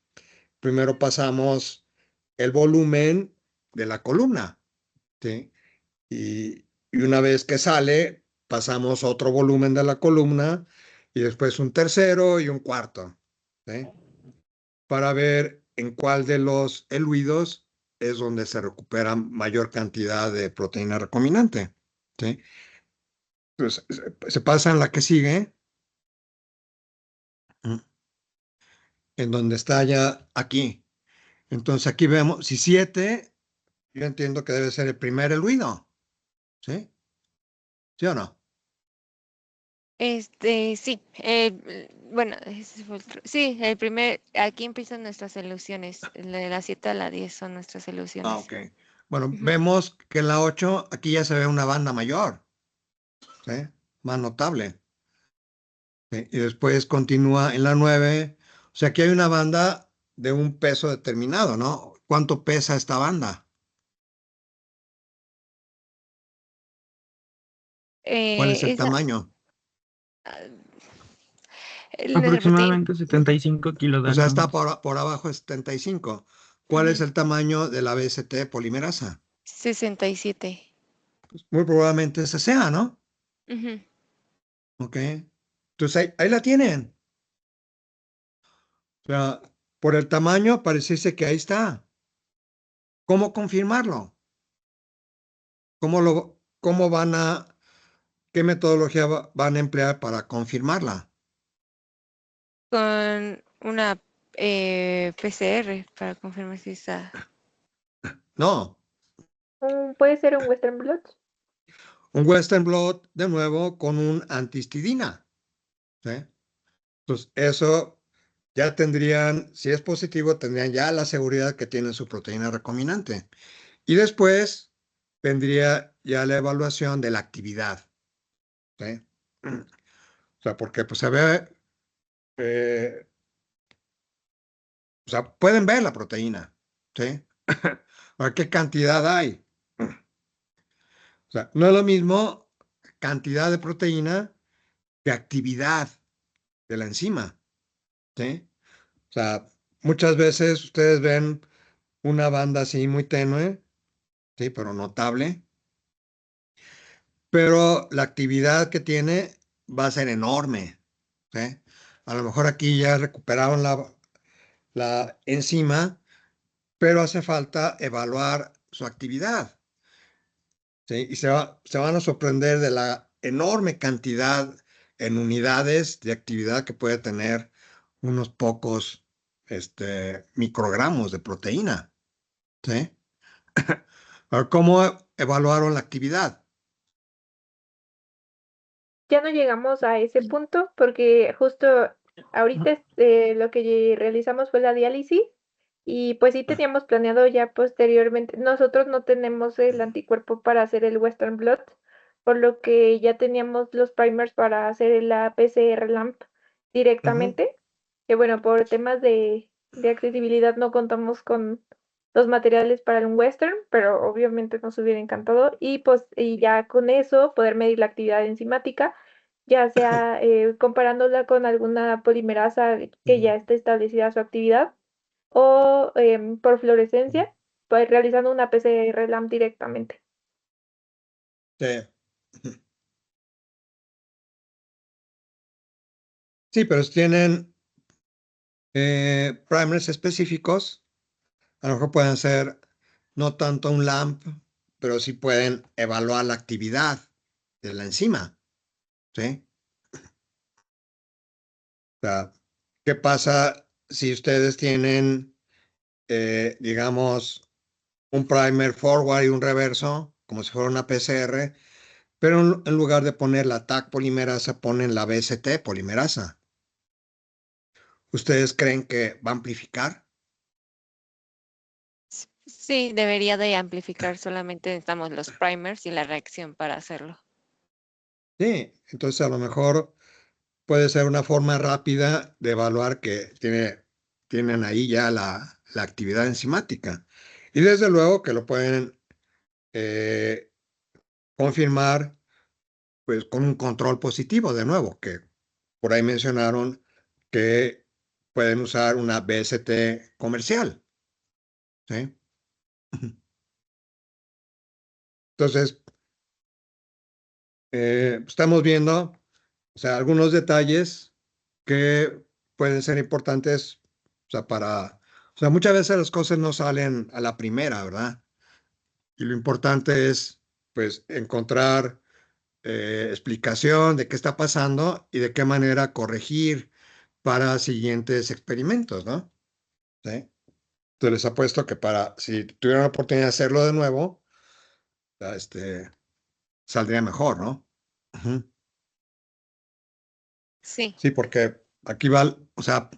S10: primero pasamos el volumen de la columna, ¿sí? Y una vez que sale, pasamos otro volumen de la columna y después un tercero y un cuarto, ¿sí? Para ver en cuál de los eluidos es donde se recupera mayor cantidad de proteína recombinante, ¿sí? Entonces, se pasa en la que sigue, en donde está ya aquí. Entonces aquí vemos, si 7, yo entiendo que debe ser el primer eluido, ¿sí? ¿Sí o no?
S2: Sí. Bueno, ese fue sí, el primer, aquí empiezan nuestras soluciones. De la 7 a la 10 son nuestras
S10: Ah,
S2: soluciones.
S10: ok. Bueno,
S2: Ujú.
S10: vemos que en la 8 aquí ya se ve una banda mayor, ¿sí? Más notable. ¿Sí? Y después continúa en la 9. O sea, aquí hay una banda de un peso determinado, ¿no? ¿Cuánto pesa esta banda? ¿Cuál es el
S2: Esa,
S10: tamaño?
S2: ah, la proteína.
S7: Aproximadamente 75
S10: O sea, está
S7: kilodaltons.
S10: por abajo de 75. ¿Cuál es
S2: Ujú.
S10: el tamaño de la BST polimerasa?
S2: 67.
S10: Pues muy probablemente ese sea, ¿no?
S2: Ujú.
S10: Ok. Entonces ahí la tienen. O sea, por el tamaño pareciese que ahí está. ¿Cómo confirmarlo? ¿Cómo van a, qué metodología van a emplear para confirmarla?
S2: Con una PCR para confirmar si está.
S10: No,
S6: Puede ser un Western blot.
S10: un Western blot de nuevo con un antihistidina. ¿Sí? Entonces, eso ya tendrían, si es positivo, tendrían ya la seguridad que tienen su proteína recombinante. Y después vendría ya la evaluación de la actividad. ¿Sí? O sea, porque pues se ve, eh, o sea, pueden ver la proteína. ¿Sí? Ahora, ¿qué cantidad hay? O sea, no es lo mismo cantidad de proteína que actividad de la enzima. ¿Sí? O sea, muchas veces ustedes ven una banda así muy tenue, sí, pero notable, pero la actividad que tiene va a ser enorme, ¿sí? A lo mejor aquí ya recuperaron la enzima, pero hace falta evaluar su actividad, ¿sí? Y se van a sorprender de la enorme cantidad en unidades de actividad que puede tener unos pocos microgramos de proteína, ¿sí? Ahora, ¿cómo evaluaron la actividad?
S6: Ya no llegamos a ese punto porque justo ahorita lo que realizamos fue la diálisis y pues sí teníamos planeado ya posteriormente. Nosotros no tenemos el anticuerpo para hacer el Western blot, por lo que ya teníamos los primers para hacer la PCR LAMP
S10: Ujú.
S6: directamente. Que bueno, por temas de accesibilidad no contamos con los materiales para un Western, pero obviamente nos hubiera encantado. Y pues y ya con eso poder medir la actividad enzimática, ya sea comparándola con alguna polimerasa que ya
S10: Ujú.
S6: esté establecida su actividad o por fluorescencia, pues realizando una PCR LAMP directamente.
S10: Sí. Sí, pero si tienen primers específicos, a lo mejor pueden ser no tanto un LAMP, pero sí pueden evaluar la actividad de la enzima, ¿sí? O sea, ¿qué pasa si ustedes tienen, digamos, un primer forward y un reverso, como si fuera una PCR, pero en lugar de poner la TAC polimerasa, ponen la BST polimerasa? ¿Ustedes creen que va a amplificar?
S2: Sí, debería de amplificar. Solamente necesitamos los primers y la reacción para hacerlo.
S10: Sí, entonces a lo mejor puede ser una forma rápida de evaluar que tienen ahí ya la actividad enzimática. Y desde luego que lo pueden eh, confirmar pues con un control positivo de nuevo, que por ahí mencionaron que pueden usar una BST comercial, ¿sí? Entonces, estamos viendo, o sea, algunos detalles que pueden ser importantes, o sea, o sea, muchas veces las cosas no salen a la primera, ¿verdad? Y lo importante es, pues, encontrar explicación de qué está pasando y de qué manera corregir para siguientes experimentos, ¿no? ¿Sí? Entonces les apuesto que si tuvieran la oportunidad de hacerlo de nuevo, ya, saldría mejor, ¿no? Ujú.
S2: Sí.
S10: Sí, porque aquí va, o sea,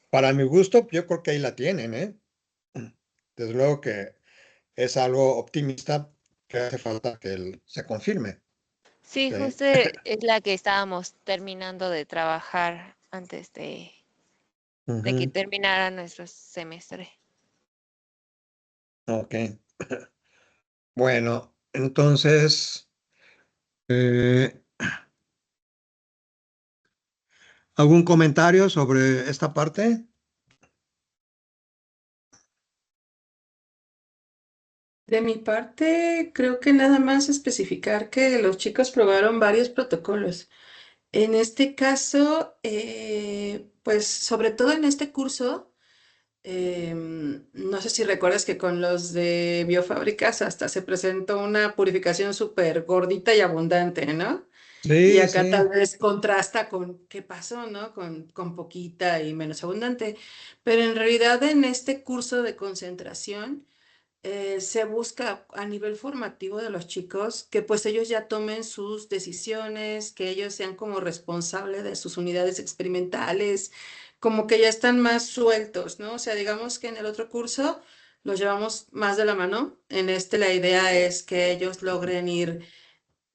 S10: para mi gusto, yo creo que ahí la tienen, ¿eh? Desde luego que es algo optimista que hace falta que se confirme.
S2: Sí,
S10: ¿Sí?
S2: justo es la que estábamos terminando de trabajar antes de que
S10: Ujú.
S2: terminara nuestro semestre.
S10: Ok. Bueno, entonces, eh, ¿algún comentario sobre esta parte?
S1: De mi parte, creo que nada más especificar que los chicos probaron varios protocolos. En este caso, pues sobre todo en este curso, no sé si recuerdas que con los de biofábricas hasta se presentó una purificación súper gordita y abundante, ¿no? Y
S10: Sí,
S1: acá tal
S10: sí.
S1: vez contrasta con qué pasó, ¿no? Con poquita y menos abundante. Pero en realidad en este curso de concentración se busca a nivel formativo de los chicos que pues ellos ya tomen sus decisiones, que ellos sean como responsables de sus unidades experimentales, como que ya están más sueltos, ¿no? O sea, digamos que en el otro curso los llevamos más de la mano. En este la idea es que ellos logren ir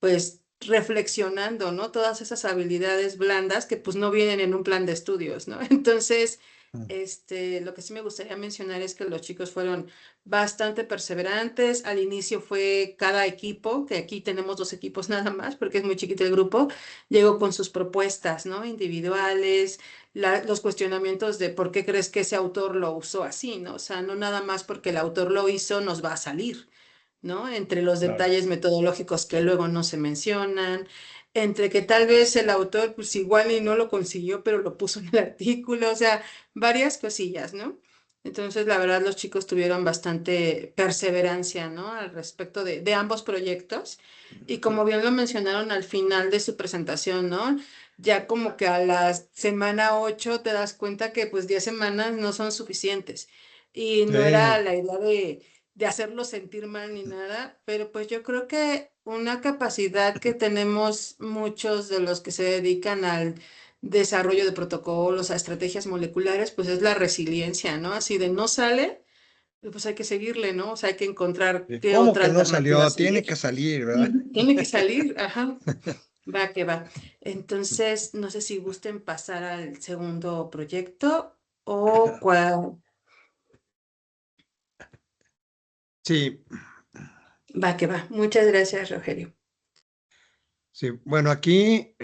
S1: pues reflexionando, ¿no? Todas esas habilidades blandas que pues no vienen en un plan de estudios, ¿no? Entonces, lo que sí me gustaría mencionar es que los chicos fueron bastante perseverantes. Al inicio fue cada equipo, que aquí tenemos 2 equipos nada más, porque es muy chiquito el grupo, llegó con sus propuestas, ¿no? Individuales, los cuestionamientos de por qué crees que ese autor lo usó así, ¿no? O sea, no nada más porque el autor lo hizo nos va a salir. ¿No? Entre los
S10: Claro.
S1: detalles metodológicos que luego no se mencionan, entre que tal vez el autor pues igual y no lo consiguió, pero lo puso en el artículo, o sea, varias cosillas, ¿no? Entonces, la verdad, los chicos tuvieron bastante perseverancia, ¿no? Al respecto de ambos proyectos. Y como bien lo mencionaron al final de su presentación, ¿no? Ya como que a la semana 8 te das cuenta que pues 10 semanas no son suficientes. Y no era
S10: Sí,
S1: la idea de hacerlo sentir mal ni nada, pero pues yo creo que una capacidad que tenemos muchos de los que se dedican al desarrollo de protocolos, a estrategias moleculares, pues es la resiliencia, ¿no? Así de no sale, pues hay que seguirle, ¿no? O sea, hay que encontrar qué
S10: ¿cómo
S1: otra
S10: que no
S1: alternativa
S10: salió? Tiene que
S1: seguir.
S10: salir, ¿verdad?
S1: Ujú, tiene que salir, ajá, va que va. Entonces, no sé si gusten pasar al segundo proyecto o cuál.
S10: Sí,
S1: Va que va. Muchas gracias, Rogelio.
S10: sí. Bueno, aquí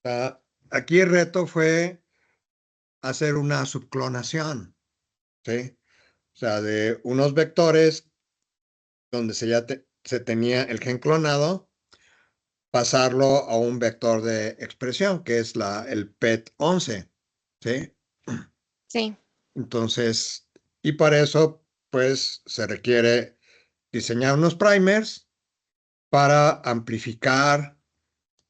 S10: el reto fue hacer una subclonación, ¿sí? O sea, de unos vectores donde se tenía el gen clonado, pasarlo a un vector de expresión, que es el PET11, ¿sí?
S2: Sí.
S10: Entonces, y para eso, pues, se requiere diseñar unos primers para amplificar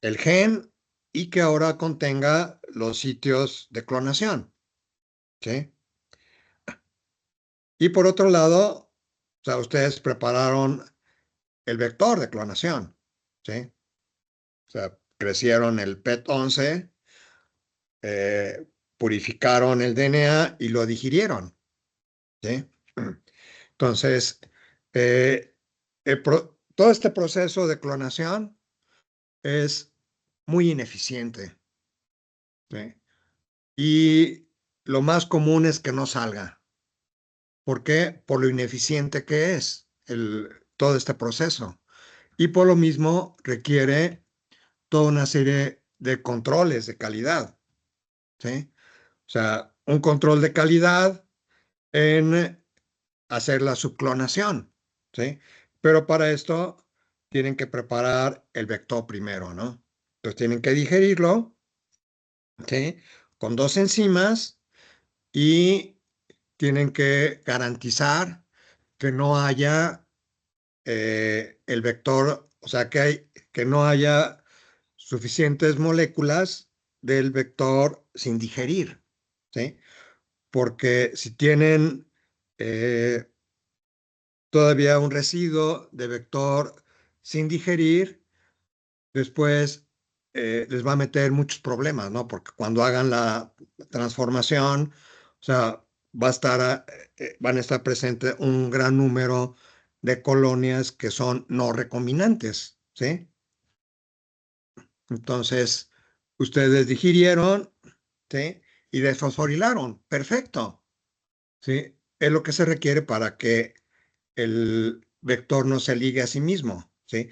S10: el gen y que ahora contenga los sitios de clonación, ¿sí? Y por otro lado, o sea, ustedes prepararon el vector de clonación, ¿sí? O sea, crecieron el PET11, purificaron el DNA y lo digirieron, ¿sí? Entonces, eh, todo este proceso de clonación es muy ineficiente, ¿sí? Y lo más común es que no salga. ¿Por qué? Por lo ineficiente que es todo este proceso. Y por lo mismo requiere toda una serie de controles de calidad, ¿sí? O sea, un control de calidad en hacer la subclonación, ¿sí? Pero para esto tienen que preparar el vector primero, ¿no? Entonces tienen que digerirlo, ¿sí? Con 2 enzimas y tienen que garantizar que no haya el vector, o sea, que no haya suficientes moléculas del vector sin digerir, ¿sí? Porque si tienen eh, todavía un residuo de vector sin digerir, después les va a meter muchos problemas, ¿no? Porque cuando hagan la transformación, o sea, van a estar presentes un gran número de colonias que son no recombinantes, ¿sí? Entonces, ustedes digirieron, ¿sí? Y desfosforilaron. Perfecto, ¿sí? Es lo que se requiere para que el vector no se ligue a sí mismo, ¿sí?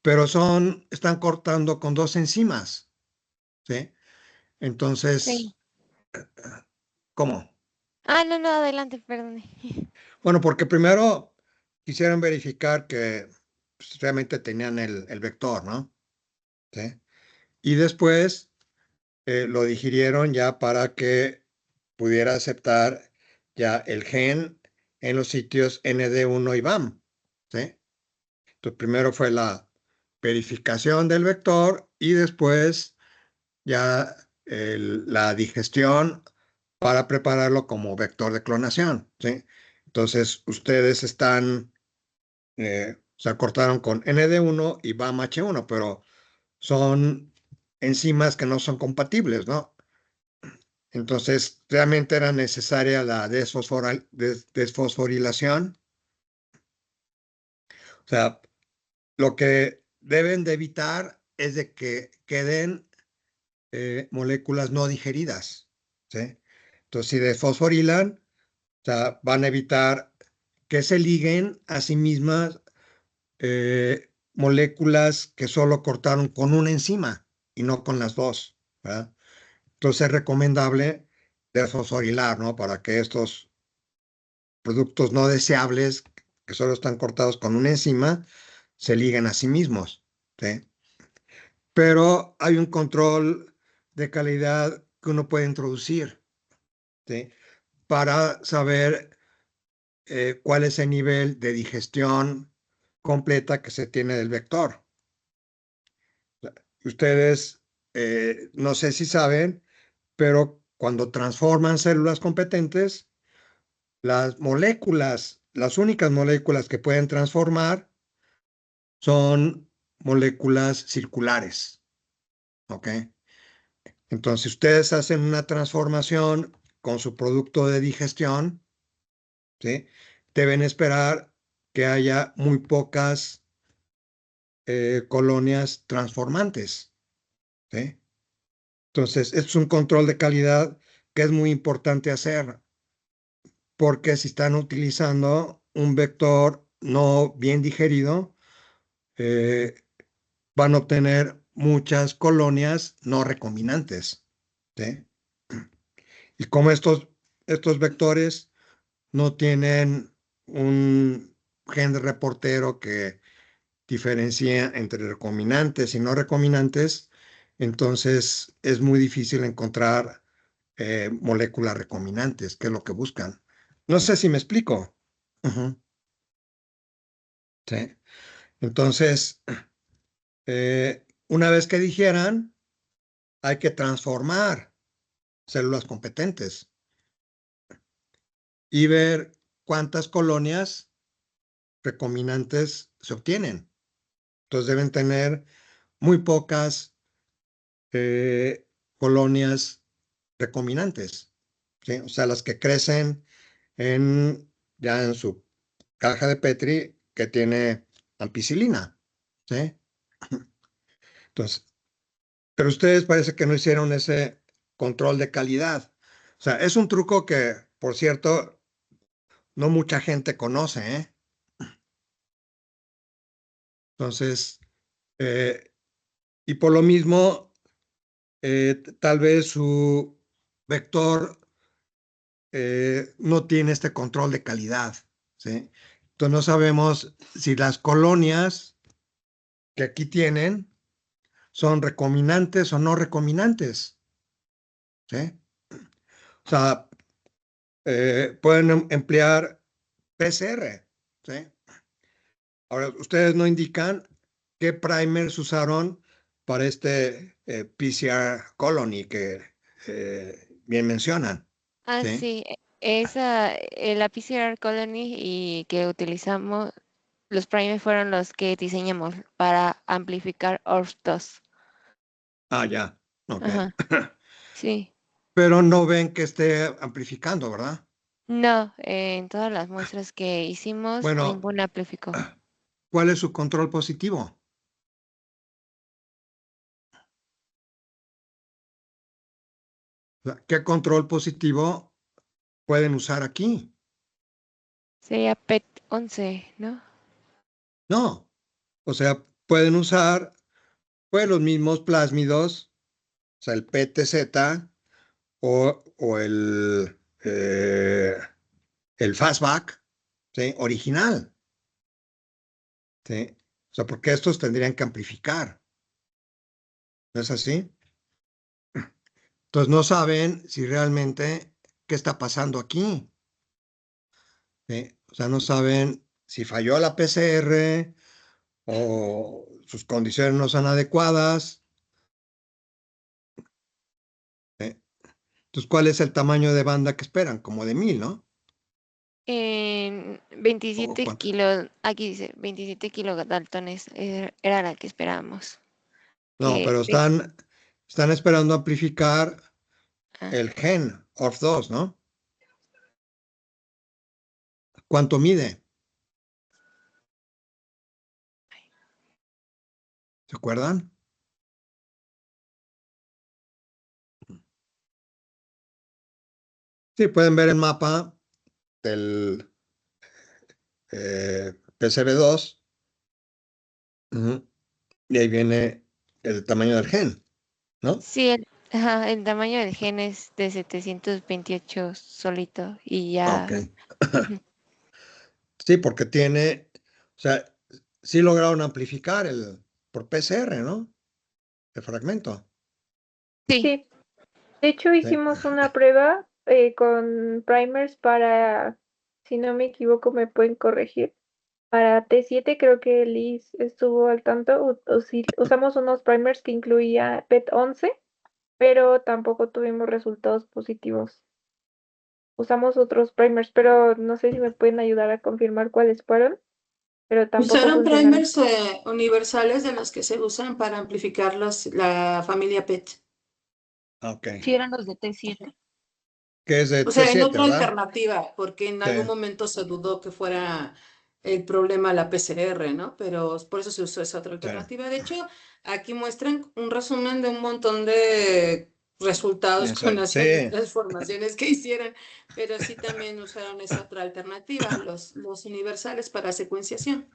S10: Pero están cortando con 2 enzimas, ¿sí?
S2: Sí.
S10: Entonces, ¿cómo?
S2: Ah, no, no, adelante, perdón.
S10: Bueno, porque primero quisieron verificar que pues, realmente tenían el vector, ¿no? ¿Sí? Y después lo digirieron ya para que pudiera aceptar ya el gen en los sitios ND1 y BAM, ¿sí? Entonces, primero fue la verificación del vector y después ya la digestión para prepararlo como vector de clonación, ¿sí? Entonces, ustedes se acortaron con ND1 y BAM-H1, pero son enzimas que no son compatibles, ¿no? Entonces, realmente era necesaria la desfosforilación. O sea, lo que deben de evitar es de que queden moléculas no digeridas, ¿sí? Entonces, si desfosforilan, o sea, van a evitar que se liguen a sí mismas moléculas que solo cortaron con una enzima y no con las dos, ¿verdad? Entonces es recomendable desfosforilar, ¿no? Para que estos productos no deseables, que solo están cortados con una enzima, se liguen a sí mismos, ¿sí? Pero hay un control de calidad que uno puede introducir, ¿sí? Para saber cuál es el nivel de digestión completa que se tiene del vector. Ustedes, no sé si saben, pero cuando transforman células competentes, las únicas moléculas que pueden transformar son moléculas circulares, ¿ok? Entonces, ustedes hacen una transformación con su producto de digestión, ¿sí? Deben esperar que haya muy pocas colonias transformantes, ¿sí? Entonces, es un control de calidad que es muy importante hacer, porque si están utilizando un vector no bien digerido, eh, van a obtener muchas colonias no recombinantes, ¿sí? Y como estos vectores no tienen un gen de reportero que diferencia entre recombinantes y no recombinantes, entonces es muy difícil encontrar moléculas recombinantes, que es lo que buscan. No sé si me explico. Ujú. Sí. Entonces, una vez que digieran, hay que transformar células competentes y ver cuántas colonias recombinantes se obtienen. Entonces deben tener muy pocas colonias recombinantes, ¿sí? O sea, las que crecen ya en su caja de Petri que tiene ampicilina, ¿sí? Entonces, pero ustedes parece que no hicieron ese control de calidad. O sea, es un truco que, por cierto, no mucha gente conoce, ¿eh? Entonces, eh, y por lo mismo, tal vez su vector no tiene este control de calidad, ¿sí? Entonces no sabemos si las colonias que aquí tienen son recombinantes o no recombinantes, ¿sí? O sea, pueden emplear PCR, ¿sí? Ahora, ustedes no indican qué primers usaron para este PCR colony que bien mencionan,
S2: Ah,
S10: ¿sí?
S2: sí, esa, la PCR Colony y que utilizamos, los primers fueron los que diseñamos para amplificar ORF2.
S10: Ah, ya, ok.
S2: Ajá, sí.
S10: Pero no ven que esté amplificando, ¿verdad?
S2: No, en todas las muestras que hicimos,
S10: Bueno,
S2: ninguna amplificó.
S10: ¿cuál es su control positivo? O sea, ¿qué control positivo pueden usar aquí?
S2: Sería PET-11, ¿no?
S10: No, o sea, pueden usar pues los mismos plásmidos, o sea, el PTZ o el fastback, ¿sí? Original, ¿sí? O sea, porque estos tendrían que amplificar. ¿No es así? Entonces no saben si realmente qué está pasando aquí. ¿Sí? O sea, no saben si falló la PCR o sus condiciones no son adecuadas. ¿Sí? Entonces, ¿cuál es el tamaño de banda que esperan? Como de 1000, ¿no?
S2: En
S10: ¿O
S2: 27
S10: cuánto?
S2: kilos, aquí dice 27 kilodaltones, era la que esperábamos.
S10: No,
S2: Que,
S10: pero
S2: ve-
S10: están esperando amplificar
S2: ah,
S10: el gen ORF2, ¿no? ¿Cuánto mide? ¿Se acuerdan? Sí, pueden ver el mapa del PCB2. Ujú, y ahí viene el tamaño del gen, ¿no?
S2: sí, el tamaño del gen es de 728 solito y
S10: Ok.
S2: ya. Ujú.
S10: Sí, porque tiene, o sea, sí lograron amplificar por PCR, ¿no? El fragmento.
S2: Sí,
S6: Sí, de hecho
S10: Sí.
S6: hicimos una prueba con primers para, si no me equivoco, me pueden corregir. Para T7 creo que Liz estuvo al tanto, usamos unos primers que incluía PET-11, pero tampoco tuvimos resultados positivos. Usamos otros primers, pero no sé si me pueden ayudar a confirmar cuáles fueron, pero tampoco
S1: Usaron
S6: funcionaron.
S1: primers universales de los que se usan para amplificar la familia PET.
S10: Ok.
S4: Sí, eran los de T7.
S10: Que es de
S1: O sea, en
S10: T7,
S1: otra
S10: ¿verdad?
S1: alternativa, porque en
S10: Sí,
S1: algún momento se dudó que fuera el problema la PCR, ¿no? Pero por eso se usó esa otra
S10: sí.
S1: alternativa. De hecho, aquí muestran un resumen de un montón de resultados,
S10: Sí,
S1: clonaciones, transformaciones que hicieron, pero sí también usaron esa otra alternativa, los universales para secuenciación.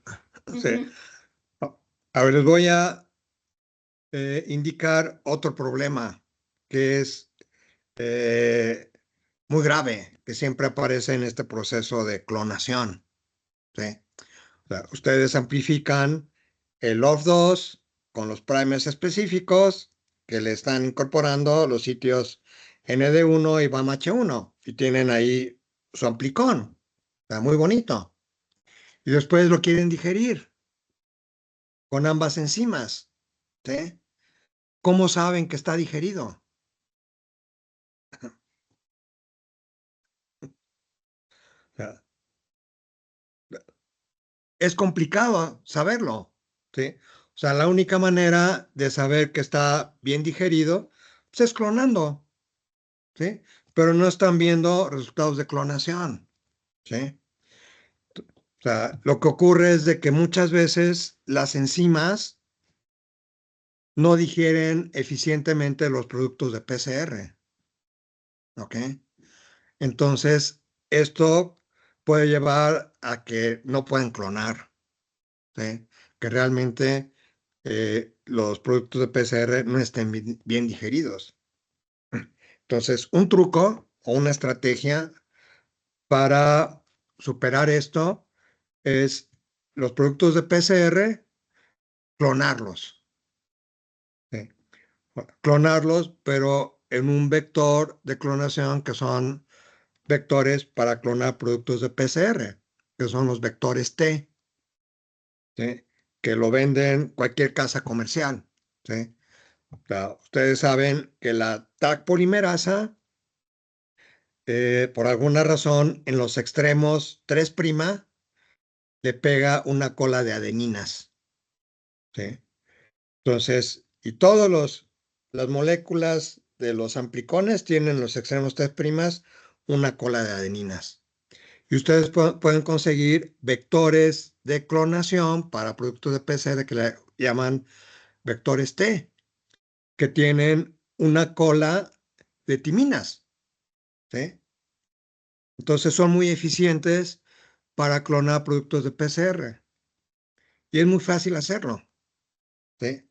S10: sí.
S1: Ujú.
S10: A ver, les voy a indicar otro problema que es muy grave, que siempre aparece en este proceso de clonación. ¿Sí? O sea, ustedes amplifican el OF2 con los primers específicos que le están incorporando los sitios ND1 y BAMH1 y tienen ahí su amplicón. Está muy bonito. Y después lo quieren digerir con ambas enzimas. ¿Sí? ¿Cómo saben que está digerido? O sea, es complicado saberlo. ¿Sí? O sea, la única manera de saber que está bien digerido pues, es clonando. ¿Sí? Pero no están viendo resultados de clonación. ¿Sí? O sea, lo que ocurre es de que muchas veces las enzimas no digieren eficientemente los productos de PCR. ¿Ok? Entonces, esto puede llevar a que no pueden clonar. ¿Sí? Que realmente los productos de PCR no estén bien digeridos. Entonces, un truco o una estrategia para superar esto es los productos de PCR, clonarlos. ¿Sí? Clonarlos, pero en un vector de clonación que son vectores para clonar productos de PCR, que son los vectores T, ¿sí? Que lo venden cualquier casa comercial. ¿Sí? O sea, ustedes saben que la Taq polimerasa, por alguna razón, en los extremos 3' le pega una cola de adeninas. ¿Sí? Entonces, y las moléculas de los amplicones tienen en los extremos 3' una cola de adeninas. Y ustedes pueden conseguir vectores de clonación para productos de PCR que le llaman vectores T, que tienen una cola de timinas. ¿Sí? Entonces son muy eficientes para clonar productos de PCR. Y es muy fácil hacerlo. ¿Sí?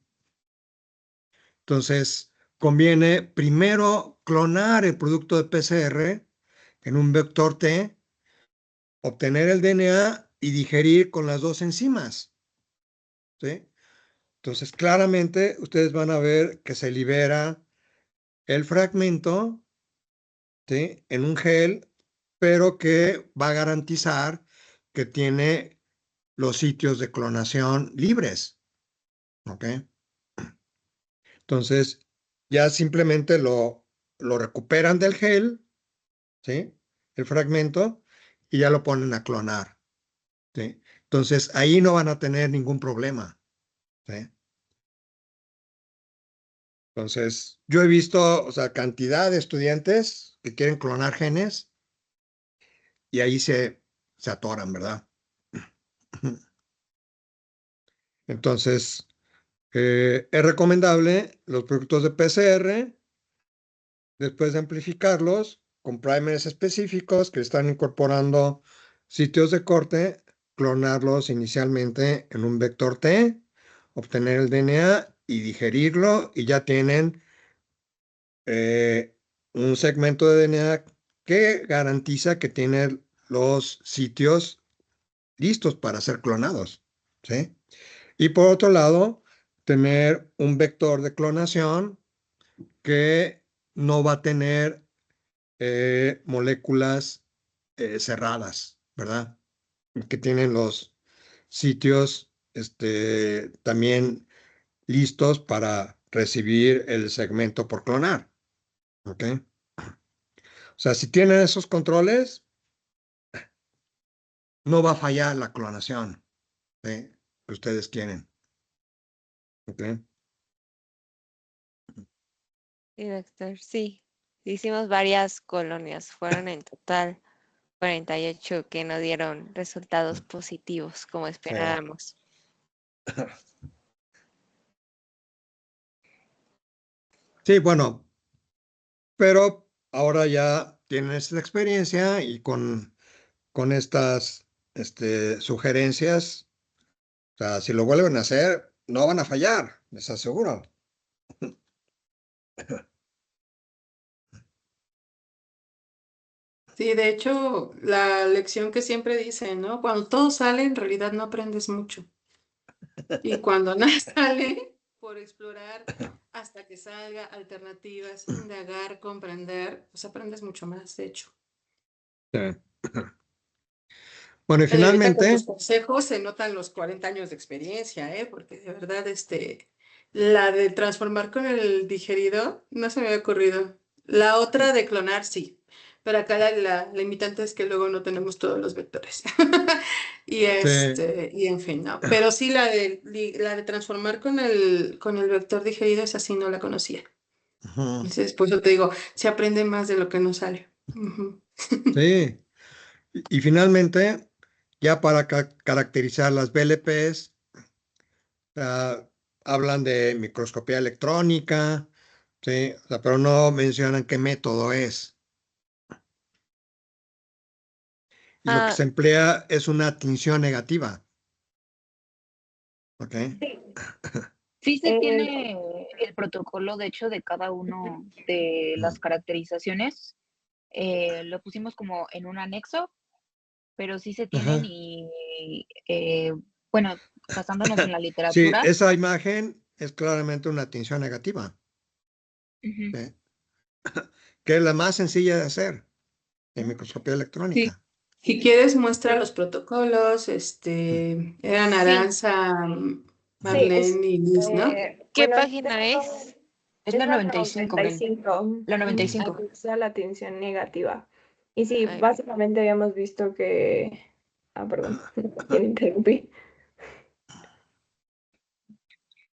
S10: Entonces, conviene primero clonar el producto de PCR en un vector T, obtener el DNA y digerir con las dos enzimas. ¿sí? Entonces, claramente ustedes van a ver que se libera el fragmento, ¿sí? En un gel, pero que va a garantizar que tiene los sitios de clonación libres, ¿ok? Entonces, ya simplemente lo recuperan del gel, ¿sí? El fragmento, y ya lo ponen a clonar, ¿sí? Entonces, ahí no van a tener ningún problema, ¿sí? Entonces, yo he visto, o sea, cantidad de estudiantes que quieren clonar genes y ahí se atoran, ¿verdad? Entonces, es recomendable los productos de PCR, después de amplificarlos con primers específicos que están incorporando sitios de corte, clonarlos inicialmente en un vector T, obtener el DNA y digerirlo, y ya tienen un segmento de DNA que garantiza que tiene los sitios listos para ser clonados, ¿sí? Y por otro lado, tener un vector de clonación que no va a tener moléculas cerradas, ¿verdad? Que tienen los sitios también listos para recibir el segmento por clonar, ¿ok? O sea, si tienen esos controles, no va a fallar la clonación, ¿sí? Que ustedes quieren, ¿ok?
S2: Sí, doctor, sí. Hicimos varias colonias, fueron en total 48 que no dieron resultados positivos como
S10: Sí.
S2: esperábamos.
S10: Sí, bueno, pero ahora ya tienen esta experiencia y con estas sugerencias, o sea, si lo vuelven a hacer, no van a fallar, les aseguro.
S1: Sí, de hecho, la lección que siempre dicen, ¿no? Cuando todo sale, en realidad no aprendes mucho. Y cuando nada sale, por explorar hasta que salga alternativas, indagar, comprender, pues aprendes mucho más, de hecho.
S10: Sí. Bueno, y
S1: Ahorita con tus
S10: finalmente,
S1: consejos se notan los 40 años de experiencia, ¿eh? Porque de verdad, la de transformar con el digerido no se me había ocurrido. La otra de clonar, sí. Pero acá la limitante es que luego no tenemos todos los vectores. Y
S10: sí,
S1: y en fin, no. Pero sí la de transformar con el vector digerido, esa sí no la conocía.
S10: ujú,
S1: Entonces, por eso te digo, se aprende más de lo que no sale. Ujú.
S10: sí. Y finalmente, ya para caracterizar las BLPs, hablan de microscopía electrónica, sí, o sea, pero no mencionan qué método es. Y lo que
S2: Ah,
S10: se emplea es una tinción negativa, ¿ok?
S3: Sí.
S4: Sí se
S3: El-
S4: tiene el protocolo, de hecho, de cada uno de las caracterizaciones. Lo pusimos como en un anexo, pero sí se tienen
S10: Ajá.
S4: y, bueno, basándonos en la
S10: Sí,
S4: literatura.
S10: esa imagen es claramente una tinción negativa,
S4: Ujú.
S10: ¿sí? Que es la más sencilla de hacer en microscopía
S1: Sí.
S10: electrónica.
S1: Si quieres, muestra los protocolos, eran
S2: sí.
S1: Aranza,
S3: sí,
S1: Marlene y Liz, ¿no?
S2: ¿Qué
S3: bueno,
S2: página es?
S5: Es
S3: es
S5: la
S3: la
S5: 95, Mel.
S3: 95,
S5: La 95.
S3: acusa la atención negativa. Y sí,
S2: Ay,
S3: básicamente habíamos visto que... Ah, perdón, ¿quién interrumpí?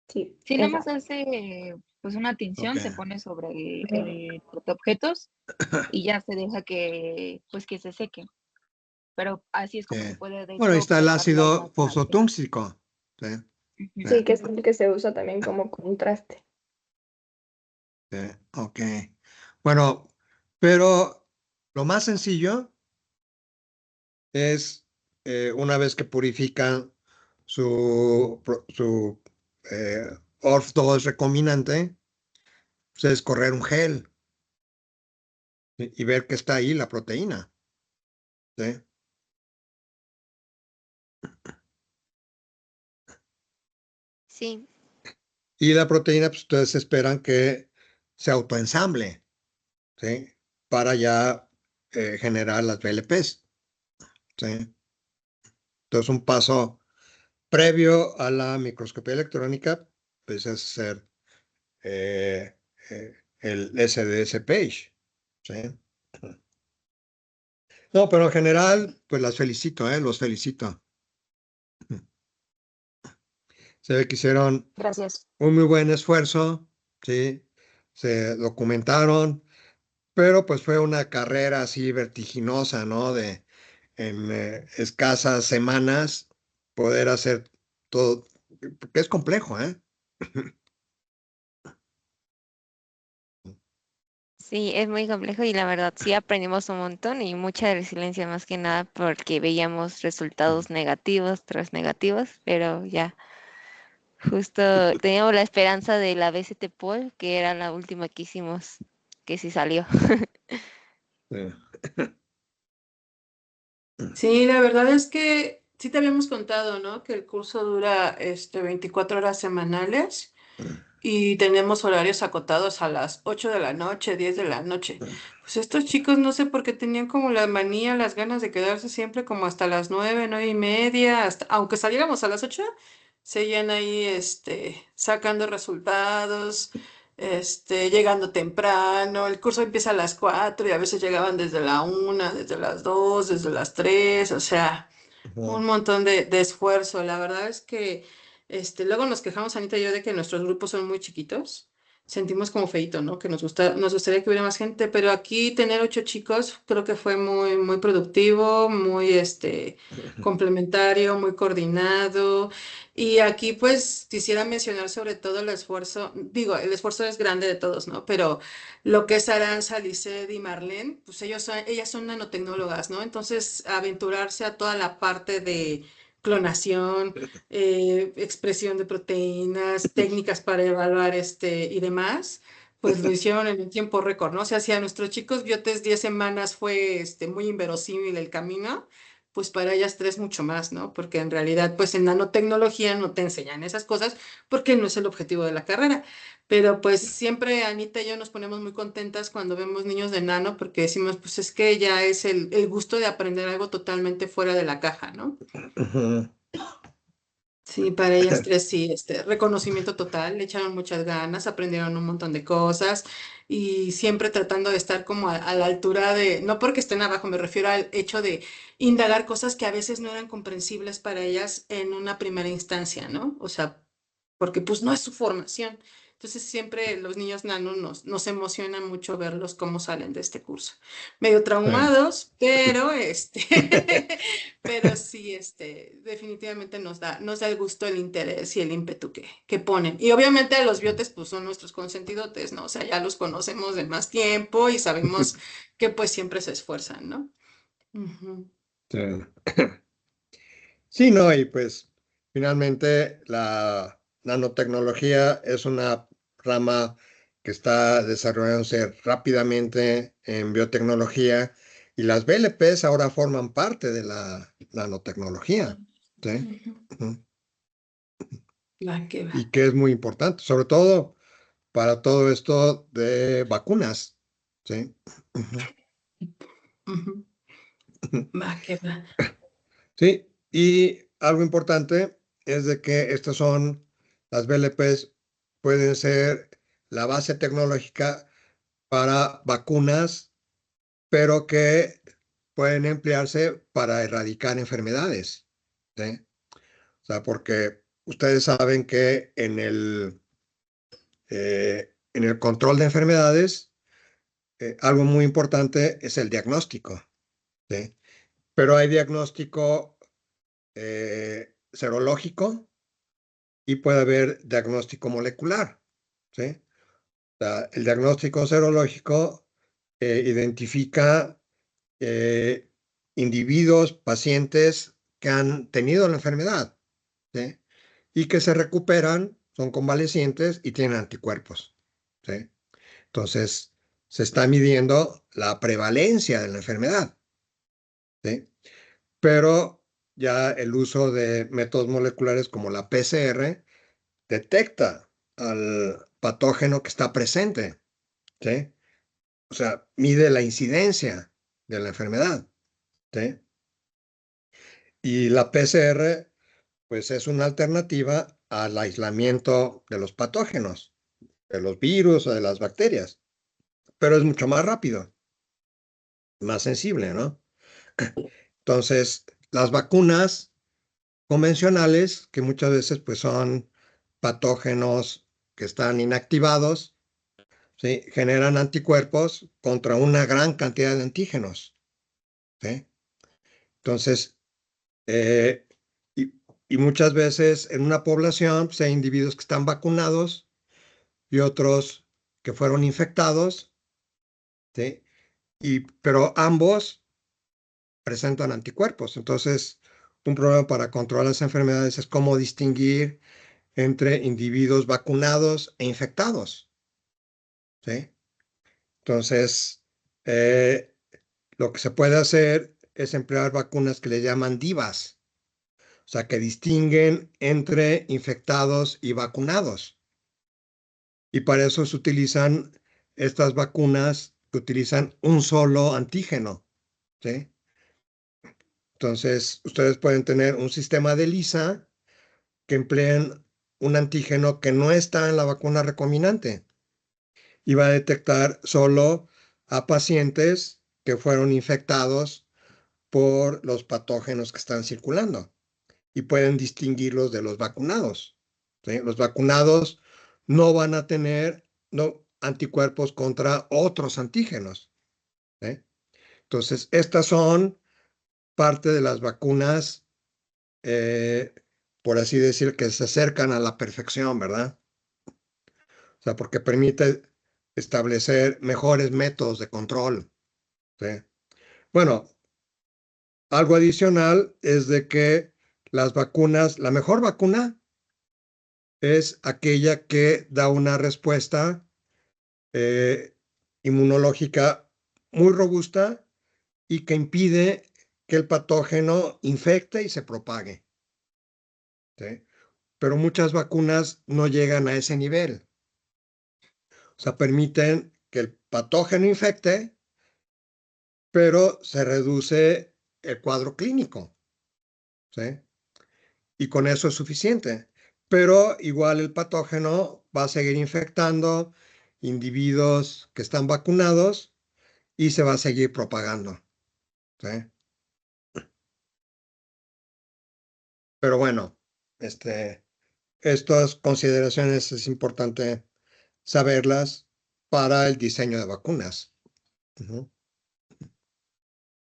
S3: Sí,
S4: Sí, nada más
S3: esa.
S4: hace pues una
S10: Ok.
S4: tinción, se pone sobre el portaobjetos y ya se deja que pues que se seque. Pero así es como se puede de
S10: Bueno, ahí
S4: hecho
S10: está el
S4: observar la
S10: ácido
S4: imagen al final.
S10: fosfotúnxico, ¿sí?
S4: Ujú.
S3: Sí, que es el que se usa también como contraste.
S10: Sí, ok. Bueno, pero lo más sencillo es una vez que purifican su eh, ORF2 recombinante, pues es correr un gel, ¿sí? Y ver que está ahí la proteína, ¿sí?
S8: Sí,
S10: Y la proteína, pues ustedes esperan que se autoensamble, ¿sí? Para ya generar las VLPs, ¿sí? Entonces, un paso previo a la microscopía electrónica, pues es hacer el SDS page, ¿sí? No, pero en general, pues las felicito, los felicito. Se ve que hicieron
S5: Gracias.
S10: un muy buen esfuerzo, ¿sí? Se documentaron, pero pues fue una carrera así vertiginosa, ¿no? De en escasas semanas poder hacer todo, que es complejo, ¿eh?
S2: Sí, es muy complejo y la verdad sí aprendimos un montón y mucha resiliencia más que nada porque veíamos resultados negativos tras negativos, pero ya justo teníamos la esperanza de la BCT Poll, que era la última que hicimos, que sí salió.
S10: Sí.
S1: Sí, la verdad es que sí te habíamos contado, ¿no? Que el curso dura 24 horas semanales y tenemos horarios acotados a las 8 de la noche, 10 de la noche. Pues estos chicos no sé por qué tenían como la manía, las ganas de quedarse siempre como hasta las 9, 9:30, hasta, aunque saliéramos a las 8, seguían ahí sacando resultados, llegando temprano. El curso empieza a las 4 y a veces llegaban desde la 1, desde las 2, desde las 3, o sea. Un
S10: Ujú.
S1: montón de esfuerzo. La verdad es que luego nos quejamos, Anita y yo, de que nuestros grupos son muy chiquitos. Sentimos como feito, ¿no? Que nos gustaría que hubiera más gente, pero aquí tener 8 chicos creo que fue muy, muy productivo, muy complementario, muy coordinado. Y aquí pues quisiera mencionar sobre todo el esfuerzo, digo, el esfuerzo es grande de todos, ¿no? Pero lo que es Aranza, Lisset y Marlene, pues ellas son nanotecnólogas, ¿no? Entonces, aventurarse a toda la parte de clonación, expresión de proteínas, técnicas para evaluar y demás, pues lo hicieron en un tiempo récord, ¿no? O sea, si a nuestros chicos biotes 10 semanas fue muy inverosímil el camino, pues para ellas 3 mucho más, ¿no? Porque en realidad, pues en nanotecnología no te enseñan esas cosas porque no es el objetivo de la carrera. Pero pues siempre Anita y yo nos ponemos muy contentas cuando vemos niños de nano porque decimos, pues es que ya es el gusto de aprender algo totalmente fuera de la caja, ¿no?
S10: Ujú.
S1: Sí, para ellas 3 sí, reconocimiento total, le echaron muchas ganas, aprendieron un montón de cosas y siempre tratando de estar como a la altura de, no porque estén abajo, me refiero al hecho de indagar cosas que a veces no eran comprensibles para ellas en una primera instancia, ¿no? O sea, porque pues no es su formación. Entonces siempre los niños nanos nos emociona mucho verlos cómo salen de este curso. Medio
S10: Sí.
S1: traumados, pero pero sí, definitivamente nos da el gusto, el interés y el ímpetu que ponen. Y obviamente los biotes pues son nuestros consentidotes, ¿no? O sea, ya los conocemos de más tiempo y sabemos que pues siempre se esfuerzan, ¿no? Ujú.
S10: Sí. Sí, no, y pues finalmente la nanotecnología es una rama que está desarrollándose rápidamente en biotecnología y las BLPs ahora forman parte de la nanotecnología, ¿sí?
S1: Ujú.
S10: Ujú.
S1: Va que va.
S10: Y que es muy importante, sobre todo para todo esto de vacunas, ¿sí? Ujú.
S1: Ujú. Va que va.
S10: Sí, y algo importante es de que estas son, las BLPs pueden ser la base tecnológica para vacunas, pero que pueden emplearse para erradicar enfermedades, ¿sí? O sea, porque ustedes saben que en el control de enfermedades, algo muy importante es el diagnóstico, ¿sí? Pero hay diagnóstico serológico y puede haber diagnóstico molecular, ¿sí? O sea, el diagnóstico serológico identifica eh, individuos, pacientes que han tenido la enfermedad, ¿sí? Y que se recuperan, son convalecientes y tienen anticuerpos, ¿sí? Entonces, se está midiendo la prevalencia de la enfermedad, ¿sí? Pero ya el uso de métodos moleculares como la PCR detecta al patógeno que está presente, ¿sí? O sea, mide la incidencia de la enfermedad, ¿sí? Y la PCR, pues es una alternativa al aislamiento de los patógenos, de los virus o de las bacterias, pero es mucho más rápido, más sensible, ¿no? Entonces, las vacunas convencionales, que muchas veces pues son patógenos que están inactivados, ¿sí? Generan anticuerpos contra una gran cantidad de antígenos, ¿sí? Entonces, eh, y, y muchas veces en una población pues, hay individuos que están vacunados y otros que fueron infectados, ¿sí? Pero ambos presentan anticuerpos. Entonces, un problema para controlar las enfermedades es cómo distinguir entre individuos vacunados e infectados, ¿sí? Entonces, eh, lo que se puede hacer es emplear vacunas que le llaman DIVAs, o sea, que distinguen entre infectados y vacunados. Y para eso se utilizan estas vacunas que utilizan un solo antígeno, ¿sí? Entonces, ustedes pueden tener un sistema de ELISA que empleen un antígeno que no está en la vacuna recombinante y va a detectar solo a pacientes que fueron infectados por los patógenos que están circulando y pueden distinguirlos de los vacunados, ¿sí? Los vacunados no van a tener anticuerpos contra otros antígenos, ¿sí? Entonces, estas son parte de las vacunas, por así decir, que se acercan a la perfección, ¿verdad? O sea, porque permite establecer mejores métodos de control, ¿sí? Bueno, algo adicional es de que las vacunas, la mejor vacuna es aquella que da una respuesta eh, inmunológica muy robusta y que impide que el patógeno infecte y se propague, ¿sí? Pero muchas vacunas no llegan a ese nivel. O sea, permiten que el patógeno infecte, pero se reduce el cuadro clínico, ¿sí? Y con eso es suficiente. Pero igual el patógeno va a seguir infectando individuos que están vacunados y se va a seguir propagando, ¿sí? Pero bueno, estas consideraciones es importante saberlas para el diseño de vacunas. Ujú.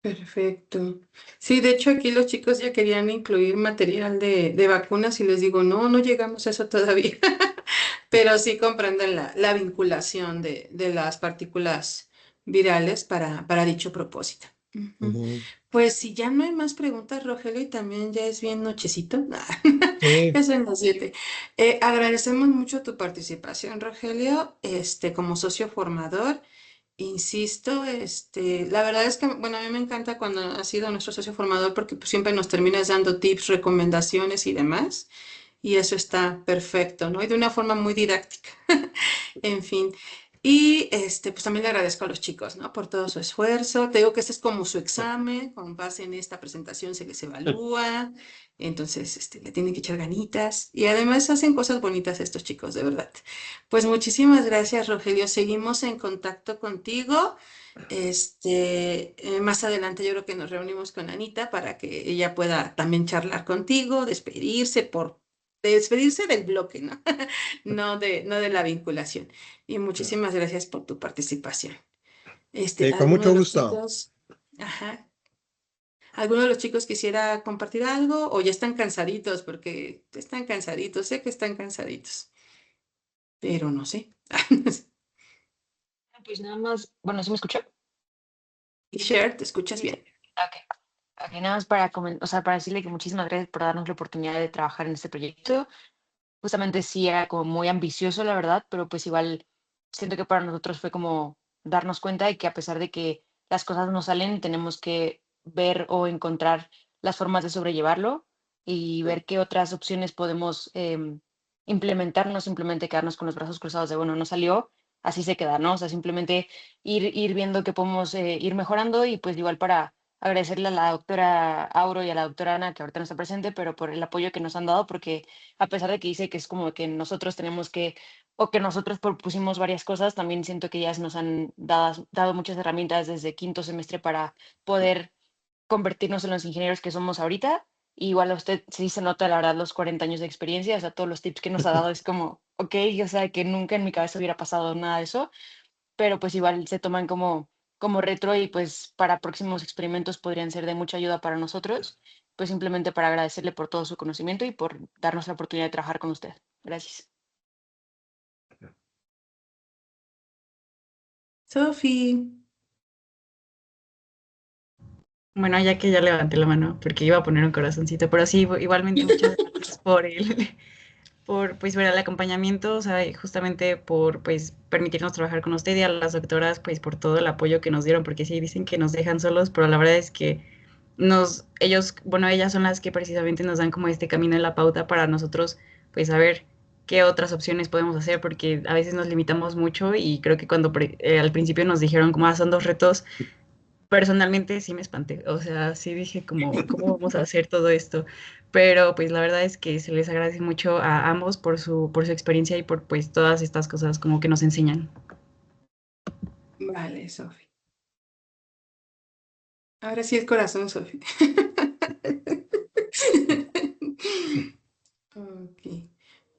S1: Perfecto. Sí, de hecho aquí los chicos ya querían incluir material de vacunas y les digo, no, no llegamos a eso todavía, pero sí comprenden la vinculación de las partículas virales para dicho propósito. Ujú.
S10: Ujú.
S1: Pues si ya no hay más preguntas, Rogelio, y también ya es bien nochecito,
S10: Sí,
S1: ya son las 7. Agradecemos mucho tu participación, Rogelio, como socio formador. Insisto, la verdad es que, bueno, a mí me encanta cuando has sido nuestro socio formador porque pues, siempre nos terminas dando tips, recomendaciones y demás, y eso está perfecto, ¿no? Y de una forma muy didáctica. En fin. Y pues también le agradezco a los chicos, ¿no? Por todo su esfuerzo. Te digo que este es como su examen, con base en esta presentación se les evalúa, entonces le tienen que echar ganitas. Y además hacen cosas bonitas estos chicos, de verdad. Pues muchísimas gracias, Rogelio. Seguimos en contacto contigo. Más adelante yo creo que nos reunimos con Anita para que ella pueda también charlar contigo, despedirse del bloque, ¿no? No de la vinculación. Y muchísimas gracias por tu participación.
S10: con
S1: ¿Alguno
S10: mucho
S1: de los
S10: gusto.
S1: chicos, ajá, alguno de los chicos quisiera compartir algo o ya están cansaditos? Porque están cansaditos, sé que están cansaditos, pero no sé.
S5: Pues nada más, bueno, ¿sí me escuchó?
S1: Y Cher, ¿te escuchas bien?
S5: Ok. Ok, nada más para, o sea, para decirle que muchísimas gracias por darnos la oportunidad de trabajar en este proyecto. Justamente sí era como muy ambicioso, la verdad, pero pues igual siento que para nosotros fue como darnos cuenta de que a pesar de que las cosas no salen, tenemos que ver o encontrar las formas de sobrellevarlo y ver qué otras opciones podemos implementar, no simplemente quedarnos con los brazos cruzados de, bueno, no salió, así se queda, ¿no? O sea, simplemente ir viendo que podemos ir mejorando y pues igual para agradecerle a la doctora Auro y a la doctora Ana, que ahorita no está presente, pero por el apoyo que nos han dado, porque a pesar de que dice que es como que nosotros tenemos que, o que nosotros propusimos varias cosas, también siento que ellas nos han dado muchas herramientas desde quinto semestre para poder convertirnos en los ingenieros que somos ahorita. Y igual a usted sí se nota, la verdad, los 40 años de experiencia, o sea, todos los tips que nos ha dado es como, ok, o sea, que nunca en mi cabeza hubiera pasado nada de eso, pero pues igual se toman como retro y pues para próximos experimentos podrían ser de mucha ayuda para nosotros, pues simplemente para agradecerle por todo su conocimiento y por darnos la oportunidad de trabajar con usted. Gracias.
S1: Sofi.
S9: Bueno, ya que ya levanté la mano, porque iba a poner un corazoncito, pero sí, igualmente muchas gracias por pues, ver el acompañamiento, o sea, y justamente por, pues, permitirnos trabajar con usted y a las doctoras, pues, por todo el apoyo que nos dieron, porque sí dicen que nos dejan solos, pero la verdad es que ellas son las que precisamente nos dan como este camino en la pauta para nosotros, pues, saber qué otras opciones podemos hacer, porque a veces nos limitamos mucho y creo que cuando al principio nos dijeron como, son 2 retos, personalmente sí me espanté, o sea, sí dije como, ¿cómo vamos a hacer todo esto? Pero pues la verdad es que se les agradece mucho a ambos por su experiencia y por pues todas estas cosas como que nos enseñan.
S1: Vale, Sofi. Ahora sí el corazón, Sofi. Ok,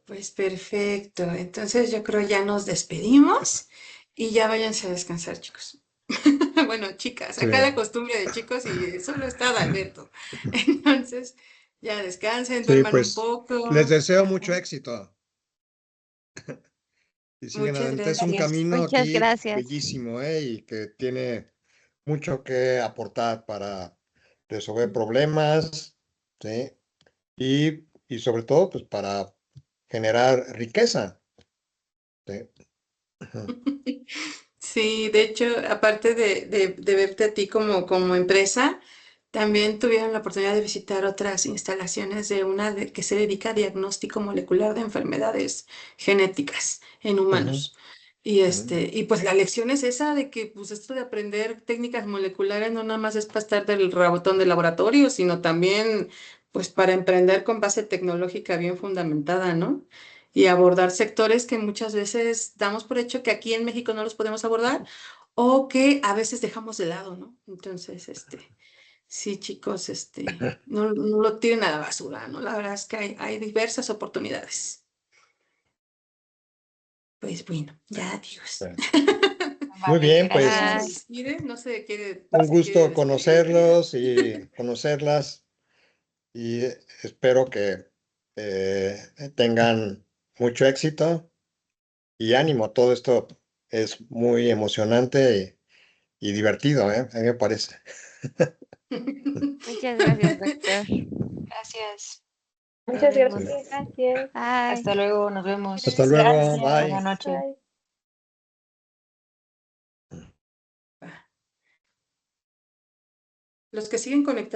S1: pues perfecto. Entonces yo creo ya nos despedimos y ya váyanse a descansar, chicos. Bueno, chicas,
S10: Sí.
S1: acá la costumbre de chicos y solo está Alberto. Entonces, ya descansen,
S10: Sí,
S1: duerman un
S10: pues
S1: poco.
S10: les deseo
S1: Ajá.
S10: mucho éxito y sigan
S1: Muchas
S10: adelante. Es un
S1: gracias.
S10: camino
S2: Muchas
S10: aquí
S2: gracias.
S10: bellísimo, y que tiene mucho que aportar para resolver problemas, ¿sí? Y sobre todo, pues para generar riqueza, ¿sí? Ujú.
S1: Sí, de hecho, aparte de verte a ti como empresa, también tuvieron la oportunidad de visitar otras instalaciones de que se dedica a diagnóstico molecular de enfermedades genéticas en
S10: Ujú.
S1: humanos. Y pues la lección es esa de que pues esto de aprender técnicas moleculares no nada más es para estar del rabotón del laboratorio, sino también pues para emprender con base tecnológica bien fundamentada, ¿no? Y abordar sectores que muchas veces damos por hecho que aquí en México no los podemos abordar o que a veces dejamos de lado, ¿no? Entonces, sí, chicos, no lo tiren a la basura, ¿no? La verdad es que hay diversas oportunidades. Pues bueno, ya adiós.
S10: Muy
S5: Vale,
S10: bien,
S1: Ya
S10: pues
S1: se
S2: Bye.
S5: gracias.
S1: despide, no se quiere,
S10: un
S1: se quiere
S10: gusto
S1: despedir, querida.
S10: conocerlos y conocerlas y espero que tengan mucho éxito y ánimo. Todo esto es muy emocionante y divertido, ¿eh? A mí me parece.
S2: Muchas gracias, doctor.
S5: Gracias.
S2: Nos
S3: Muchas
S2: vemos.
S10: Sí.
S3: gracias. Gracias.
S2: Bye.
S5: Hasta luego, nos vemos.
S10: Hasta luego,
S3: Gracias.
S5: Buena
S10: bye.
S5: noche.
S3: Bye.
S1: Los que siguen conectados.